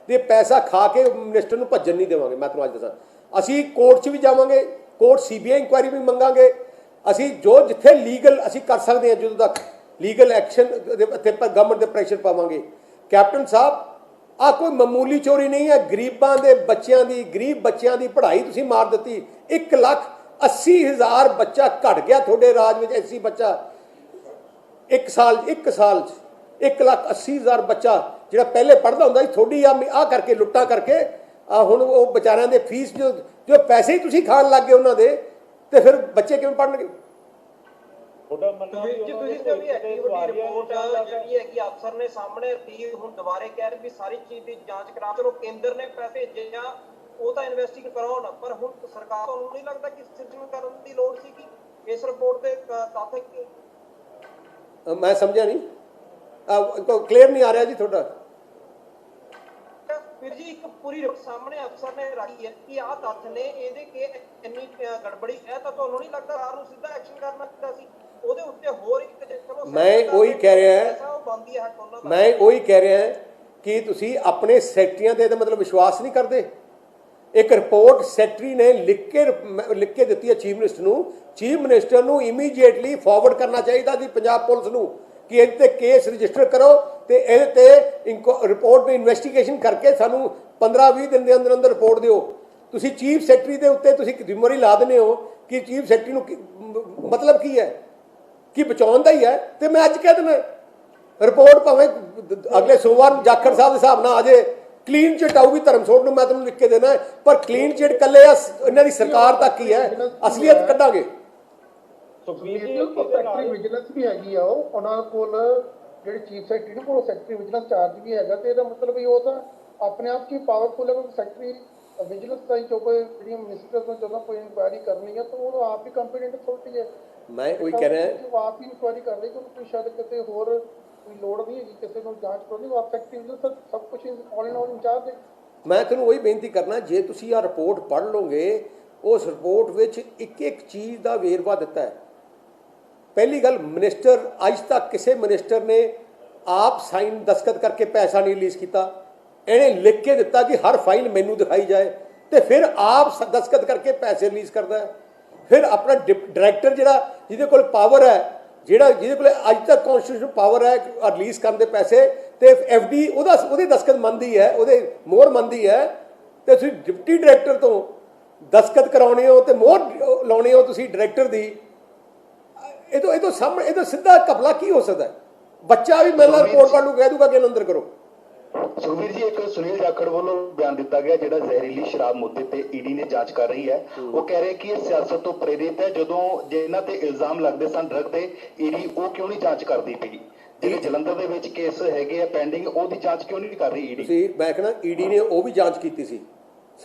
ਦੇ ਪੈਸਾ ਖਾ ਕੇ ਮਿਨਿਸਟਰ ਨੂੰ ਭੱਜਣ ਨਹੀਂ ਦੇਵਾਂਗੇ। ਮੈਂ ਤੁਹਾਨੂੰ ਅੱਜ ਦੱਸਾਂ, ਅਸੀਂ ਕੋਰਟ 'ਚ ਵੀ ਜਾਵਾਂਗੇ, ਕੋਰਟ CBI ਇਨਕੁਆਇਰੀ ਵੀ ਮੰਗਾਂਗੇ। ਅਸੀਂ ਜੋ ਜਿੱਥੇ ਲੀਗਲ ਅਸੀਂ ਕਰ ਸਕਦੇ ਹਾਂ, ਜਦੋਂ ਤੱਕ ਲੀਗਲ ਐਕਸ਼ਨ ਦੇ ਉੱਤੇ ਗਵਰਨਮੈਂਟ ਦੇ ਪ੍ਰੈਸ਼ਰ ਪਾਵਾਂਗੇ। ਕੈਪਟਨ ਸਾਹਿਬ, ਆ ਕੋਈ ਮਾਮੂਲੀ ਚੋਰੀ ਨਹੀਂ ਹੈ। ਗਰੀਬਾਂ ਦੇ ਬੱਚਿਆਂ ਦੀ, ਗਰੀਬ ਬੱਚਿਆਂ ਦੀ ਪੜ੍ਹਾਈ ਤੁਸੀਂ ਮਾਰ ਦਿੱਤੀ। 1,80,000 ਬੱਚਾ ਘਟ ਗਿਆ ਤੁਹਾਡੇ ਰਾਜ ਵਿੱਚ, ਐਸੀ ਬੱਚਾ ਇੱਕ ਸਾਲ 'ਚ 1,80,000 ਬੱਚਾ ਜਿਹੜਾ ਪਹਿਲੇ ਪੜ੍ਹਦਾ ਹੁੰਦਾ ਸੀ, ਤੁਹਾਡੀ ਆ ਕਰਕੇ ਲੁੱਟਾਂ ਕਰਕੇ ਹੁਣ ਉਹ ਵਿਚਾਰਿਆਂ ਦੇ ਫੀਸ ਜੋ ਪੈਸੇ ਹੀ ਤੁਸੀਂ ਖਾਣ ਲੱਗ ਗਏ ਉਹਨਾਂ ਦੇ, ਤੇ ਫਿਰ ਬੱਚੇ ਕਿਵੇਂ ਪੜ੍ਹਨਗੇ? ਤੁਹਾਡਾ ਮੰਨਣਾ ਵੀ ਉਹਨਾਂ ਦੇ ਰਿਪੋਰਟ ਜਿਹੜੀ ਹੈਗੀ ਅਫਸਰ ਨੇ ਸਾਹਮਣੇ ਰੱਖੀ, ਹੁਣ ਦੁਬਾਰੇ ਕਹਿ ਰਹੇ ਵੀ ਸਾਰੀ ਚੀਜ਼ ਦੀ ਜਾਂਚ ਕਰਾ, ਚਲੋ ਕੇਂਦਰ ਨੇ ਪੈਸੇ ਜਾਂ ਉਹ ਤਾਂ ਇਨਵੈਸਟੀਗੇਟ ਕਰਾਉਣ, ਪਰ ਹੁਣ ਸਰਕਾਰ ਨੂੰ ਨਹੀਂ ਲੱਗਦਾ ਕਿ ਸਿਰਜਣ ਕਰਨ ਦੀ ਲੋੜ ਸੀ ਕਿ ਇਸ ਰਿਪੋਰਟ ਦੇ ਤੱਥ ਕੀ? ਮੈਂ ਸਮਝਿਆ ਨਹੀਂ, ਕਲੀਅਰ ਨਹੀਂ ਆ ਰਿਹਾ ਜੀ ਤੁਹਾਡਾ। ਫਿਰ ਜੀ ਇੱਕ ਪੂਰੀ ਸਾਹਮਣੇ ਅਫਸਰ ਨੇ ਰੱਖੀ ਹੈ ਕਿ ਆਹ ਤੱਥ ਨੇ, ਇਹਦੇ ਕਿ ਇੰਨੀ ਗੜਬੜੀ ਹੈ, ਤਾਂ ਤੁਹਾਨੂੰ ਨਹੀਂ ਲੱਗਦਾ ਸਰਕਾਰ ਨੂੰ ਸਿੱਧਾ ਐਕਸ਼ਨ ਕਰਨਾ ਚਾਹੀਦਾ ਸੀ ਉਹਦੇ ਉੱਤੇ? ਹੋਰ ਇੱਕ ਚਲੋ ਮੈਂ ਉਹੀ ਕਹਿ ਰਿਹਾ ਕਿ ਤੁਸੀਂ ਆਪਣੇ ਸੈਕਟਰੀਆਂ ਤੇ ਇਹਦਾ ਮਤਲਬ ਵਿਸ਼ਵਾਸ ਨਹੀਂ ਕਰਦੇ। ਇੱਕ ਰਿਪੋਰਟ ਸੈਕਟਰੀ ਨੇ ਲਿਖ ਕੇ ਦਿੱਤੀ ਹੈ ਚੀਫ ਮਿਨਿਸਟਰ ਨੂੰ। ਚੀਫ ਮਿਨਿਸਟਰ ਨੂੰ ਇਮੀਡੀਏਟਲੀ ਫਾਰਵਰਡ ਕਰਨਾ ਚਾਹੀਦਾ ਸੀ ਪੰਜਾਬ ਪੁਲਿਸ ਨੂੰ ਕਿ ਇਹਦੇ ਤੇ ਕੇਸ ਰਜਿਸਟਰ ਕਰੋ ਤੇ ਇਹਦੇ ਤੇ ਰਿਪੋਰਟ ਨੂੰ ਇਨਵੈਸਟੀਗੇਸ਼ਨ ਕਰਕੇ ਸਾਨੂੰ 15-20 ਦਿਨ ਦੇ ਅੰਦਰ ਅੰਦਰ ਰਿਪੋਰਟ ਦਿਓ। ਤੁਸੀਂ ਚੀਫ ਸੈਕਟਰੀ ਦੇ ਉੱਤੇ ਤੁਸੀਂ ਜ਼ਿੰਮੇਵਾਰੀ ਲਾ ਦਿੰਦੇ ਹੋ ਕਿ ਚੀਫ ਸੈਕਟਰੀ ਨੂੰ ਮਤਲਬ ਕੀ ਹੈ ਕਿ ਬਚਾਉਣ ਦਾ ਹੀ ਹੈ। ਤੇ ਮੈਂ ਅੱਜ ਕਹਿ ਦਿੰਦਾ ਰਿਪੋਰਟ ਭਾਵੇਂ ਅਗਲੇ ਸੋਮਵਾਰ ਨੂੰ ਜਾਖੜ ਸਾਹਿਬ ਦੇ ਹਿਸਾਬ ਨਾਲ ਆ ਜਾਏ, ਕਲੀਨ ਚਿਟ ਆਊਗੀ ਧਰਮਸੋਤ ਨੂੰ, ਮੈਂ ਤੁਹਾਨੂੰ ਲਿਖ ਕੇ ਦੇਣਾ, ਪਰ ਕਲੀਨ ਚਿਟ ਕੱਲੇ ਇਹਨਾਂ ਦੀ ਸਰਕਾਰ ਤੱਕ ਹੀ ਹੈ, ਅਸਲੀਅਤ ਕੱਢਾਂਗੇ। ਸੈਕਟਰੀ ਵਿਜੀਲੈਂਸ ਵੀ ਹੈਗੀ ਆ, ਉਹਨਾਂ ਕੋਲ ਜਿਹੜੇ ਚੀਫ ਸੈਕਟਰੀ ਨੇ ਕੋਲ ਸੈਕਟਰੀ ਵਿਜੀਲੈਂਸ ਚਾਰਜ ਵੀ ਹੈਗਾ, ਤੇ ਇਹਦਾ ਮਤਲਬ ਵੀ ਉਹ ਤਾਂ ਆਪਣੇ ਆਪ 'ਚ ਹੀ ਪਾਵਰਫੁਲ ਹੈ। ਕਿਉਂਕਿ ਸੈਕਟਰੀ ਵਿਜੀਲੈਂਸ ਦਾ ਹੀ ਜੋ ਕੋਈ ਜਿਹੜੀਆਂ ਮਿਨਿਸਟਰ ਤੋਂ ਜਦੋਂ ਕੋਈ ਇਨਕੁਆਇਰੀ ਕਰਨੀ ਹੈ ਤਾਂ ਉਹ ਆਪ ਹੀ ਕੰਪੀਟੈਂਟ ਅਥਾਰਟੀ ਹੈ। ਮੈਂ ਉਹੀ ਕਹਿ ਰਿਹਾ, ਉਹ ਆਪ ਹੀ ਇਨਕੁਆਇਰੀ ਕਰ ਰਹੀ, ਕਿਉਂਕਿ ਸ਼ਾਇਦ ਕਿਤੇ ਹੋਰ ਕੋਈ ਲੋੜ ਨਹੀਂ ਹੈਗੀ ਕਿਸੇ ਨੂੰ ਜਾਂਚ ਕਰਨੀ, ਉਹ ਆਪ ਸੈਕਟਰੀ ਵਿਜੀਲੈਂਸ ਸਭ ਕੁਝ ਆਲ ਇਨ ਆਲ ਇੰਚਾਰਜ ਹੈ। ਮੈਂ ਤੁਹਾਨੂੰ ਉਹੀ ਬੇਨਤੀ ਕਰਨਾ, ਜੇ ਤੁਸੀਂ ਆਹ ਰਿਪੋਰਟ ਪੜ੍ਹ ਲਓਗੇ, ਉਸ ਰਿਪੋਰਟ ਵਿੱਚ ਇੱਕ ਇੱਕ ਚੀਜ਼ ਦਾ ਵੇਰਵਾ ਦਿੱਤਾ ਹੈ। ਪਹਿਲੀ ਗੱਲ, ਮਿਨਿਸਟਰ ਅੱਜ ਤੱਕ ਕਿਸੇ ਮਿਨਿਸਟਰ ਨੇ ਆਪ ਸਾਈਨ ਦਸਤਖਤ ਕਰਕੇ ਪੈਸਾ ਨਹੀਂ ਰਿਲੀਜ਼ ਕੀਤਾ। ਇਹਨੇ ਲਿਖ ਕੇ ਦਿੱਤਾ ਕਿ ਹਰ ਫਾਈਲ ਮੈਨੂੰ ਦਿਖਾਈ ਜਾਏ, ਤੇ ਫਿਰ ਆਪ ਦਸਤਖਤ ਕਰਕੇ ਪੈਸੇ ਰਿਲੀਜ਼ ਕਰਦਾ ਹੈ। ਫਿਰ ਆਪਣਾ ਡਾਇਰੈਕਟਰ ਜਿਹੜਾ ਜਿਹਦੇ ਕੋਲ ਪਾਵਰ ਹੈ, ਜਿਹਦੇ ਕੋਲ ਅੱਜ ਤੱਕ ਕਨਸਟੀਟਿਊਸ਼ਨ ਪਾਵਰ ਹੈ ਰਿਲੀਜ਼ ਕਰਨ ਦੇ ਪੈਸੇ, ਤੇ FD ਉਹਦੇ ਦਸਤਖਤ ਮੰਨਦੀ ਹੈ, ਉਹਦੇ ਮੋਹਰ ਮੰਨਦੀ ਹੈ, ਤੇ ਤੁਸੀਂ ਡਿਪਟੀ ਡਾਇਰੈਕਟਰ ਤੋਂ ਦਸਤਖਤ ਕਰਾਉਣੇ ਹੋ ਤੇ ਮੋਹਰ ਲਾਉਣੇ ਹੋ ਤੁਸੀਂ ਡਾਇਰੈਕਟਰ ਦੀ। ਇਹ ਤੋਂ ਸਾਹਮਣੇ ਇਹ ਤੋਂ ਸਿੱਧਾ ਘਪਲਾ ਕੀ ਹੋ ਸਕਦਾ ਹੈ? ਬੱਚਾ ਵੀ ਮੇਰੇ ਨਾਲ ਰਿਪੋਰਟ ਪੜ੍ਹ ਨੂੰ ਕਹਿ ਦੂਗਾ ਕਿ ਇਹਨੂੰ ਅੰਦਰ ਕਰੋ। ਸੁਖਬੀਰ ਜੀ, ਇੱਕ ਸੁਨੀਲ ਜਾਖੜ ਵੱਲੋਂ ਬਿਆਨ ਦਿੱਤਾ ਗਿਆ ਜਿਹੜਾ ਜ਼ਹਿਰੀਲੀ ਸ਼ਰਾਬ ਮੁੱਦੇ ਤੇ ਈਡੀ ਨੇ ਜਾਂਚ ਕਰ ਰਹੀ ਹੈ। ਉਹ ਕਹਿ ਰਹੇ ਕਿ ਇਹ ਸਿਆਸਤ ਤੋਂ ਪ੍ਰੇਰਿਤ ਹੈ। ਜਦੋਂ ਜਿਨ੍ਹਾਂ ਤੇ ਇਲਜ਼ਾਮ ਲੱਗਦੇ ਸਨ ਡਰਗ ਦੇ, ਈਡੀ ਉਹ ਕਿਉਂ ਨਹੀਂ ਜਾਂਚ ਕਰਦੀ ਪਈ? ਜਿਹੜੇ ਜਲੰਧਰ ਦੇ ਵਿੱਚ ਕੇਸ ਹੈਗੇ ਆ ਪੈਂਡਿੰਗ, ਉਹਦੀ ਜਾਂਚ ਕਿਉਂ ਨਹੀਂ ਕਰ ਰਹੀ ਈਡੀ? ਤੁਸੀਂ, ਮੈਂ ਕਹਿੰਦਾ ਈਡੀ ਨੇ ਉਹ ਵੀ ਜਾਂਚ ਕੀਤੀ ਸੀ,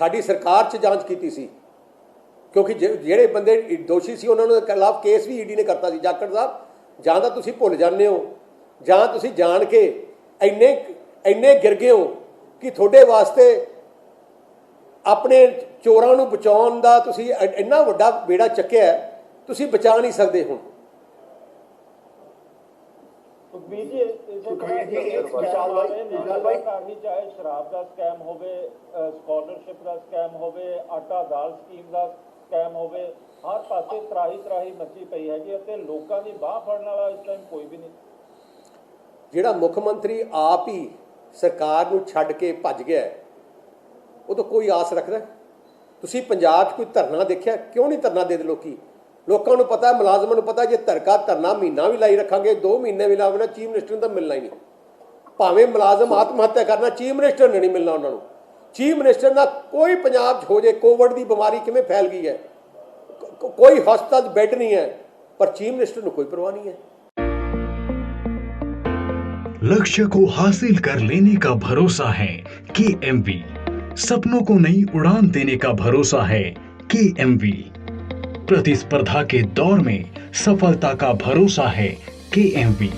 ਸਾਡੀ ਸਰਕਾਰ 'ਚ ਜਾਂਚ ਕੀਤੀ ਸੀ, ਕਿਉਂਕਿ ਜਿਹੜੇ ਬੰਦੇ ਦੋਸ਼ੀ ਸੀ ਉਹਨਾਂ ਦੇ ਖਿਲਾਫ ਕੇਸ ਵੀ ਈਡੀ ਨੇ ਕਰਤਾ ਸੀ। ਜਾਖੜ ਸਾਹਿਬ, ਜਾਂ ਤਾਂ ਤੁਸੀਂ ਭੁੱਲ ਜਾਂਦੇ ਹੋ ਜਾਂ ਤੁਸੀਂ ਜਾਣ ਕੇ ਇੰਨੇ ਗਿਰ ਗਏ ਹੋ ਕਿ ਤੁਹਾਡੇ ਵਾਸਤੇ ਆਪਣੇ ਚੋਰਾਂ ਨੂੰ ਬਚਾਉਣ ਦਾ ਤੁਸੀਂ ਇੰਨਾ ਵੱਡਾ ਬੇੜਾ ਚੱਕਿਆ, ਤੁਸੀਂ ਬਚਾ ਨਹੀਂ ਸਕਦੇ ਹੁਣ। ਸੁਖਬੀਰ ਜੀ, ਚਾਹੇ ਸ਼ਰਾਬ ਦਾ ਸਕੈਮ ਹੋਵੇ, ਸਕਾਲਰਸ਼ਿਪ ਦਾ ਸਕੈਮ ਹੋਵੇ, ਆਟਾ ਦਾਲ ਸਕੀਮ ਦਾ ਸਕੈਮ ਹੋਵੇ, ਹਰ ਪਾਸੇ ਤਰਾਹੀ ਮੱਚੀ ਪਈ ਹੈਗੀ ਅਤੇ ਲੋਕਾਂ ਦੀ ਬਾਹ ਫੜਨ ਵਾਲਾ ਇਸ ਟਾਈਮ ਕੋਈ ਵੀ ਨਹੀਂ। ਜਿਹੜਾ ਮੁੱਖ ਮੰਤਰੀ ਆਪ ਹੀ ਸਰਕਾਰ ਨੂੰ ਛੱਡ ਕੇ ਭੱਜ ਗਿਆ, ਉਹ ਤਾਂ ਕੋਈ ਆਸ ਰੱਖਦਾ? ਤੁਸੀਂ ਪੰਜਾਬ 'ਚ ਕੋਈ ਧਰਨਾ ਦੇਖਿਆ? ਕਿਉਂ ਨਹੀਂ ਧਰਨਾ ਦੇ ਲੋਕਾਂ ਨੂੰ ਪਤਾ, ਮੁਲਾਜ਼ਮਾਂ ਨੂੰ ਪਤਾ, ਜੇ ਧਰਨਾ ਮਹੀਨਾ ਵੀ ਲਾਈ ਰੱਖਾਂਗੇ, 2 ਮਹੀਨੇ ਵੀ ਲਾਉਣਾ, ਚੀਫ ਮਿਨਿਸਟਰ ਨੂੰ ਤਾਂ ਮਿਲਣਾ ਹੀ ਨਹੀਂ। ਭਾਵੇਂ ਮੁਲਾਜ਼ਮ ਆਤਮ ਹੱਤਿਆ ਕਰਨਾ, ਚੀਫ ਮਿਨਿਸਟਰ ਨੇ ਨਹੀਂ ਮਿਲਣਾ ਉਹਨਾਂ ਨੂੰ। ਚੀਫ ਮਿਨਿਸਟਰ ਦਾ ਕੋਈ ਪੰਜਾਬ 'ਚ ਹੋ ਜੇ, ਕੋਵਿਡ ਦੀ ਬਿਮਾਰੀ ਕਿਵੇਂ ਫੈਲ ਗਈ ਹੈ, ਕੋਈ ਹਸਪਤਾਲ 'ਚ ਬੈੱਡ ਨਹੀਂ ਹੈ, ਪਰ ਚੀਫ ਮਿਨਿਸਟਰ ਨੂੰ ਕੋਈ ਪਰਵਾਹ ਨਹੀਂ ਹੈ। लक्ष्य को हासिल कर लेने का भरोसा है KMV। सपनों को नई उड़ान देने का भरोसा है KMV। प्रतिस्पर्धा के दौर में सफलता का भरोसा है KMV।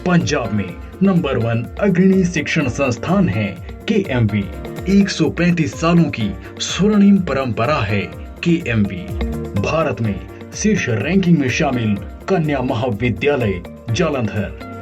पंजाब में नंबर 1 अग्रणी शिक्षण संस्थान है KMV। 135 सालों की स्वर्णिम परंपरा है KMV। भारत में शीर्ष रैंकिंग में शामिल कन्या महाविद्यालय जालंधर।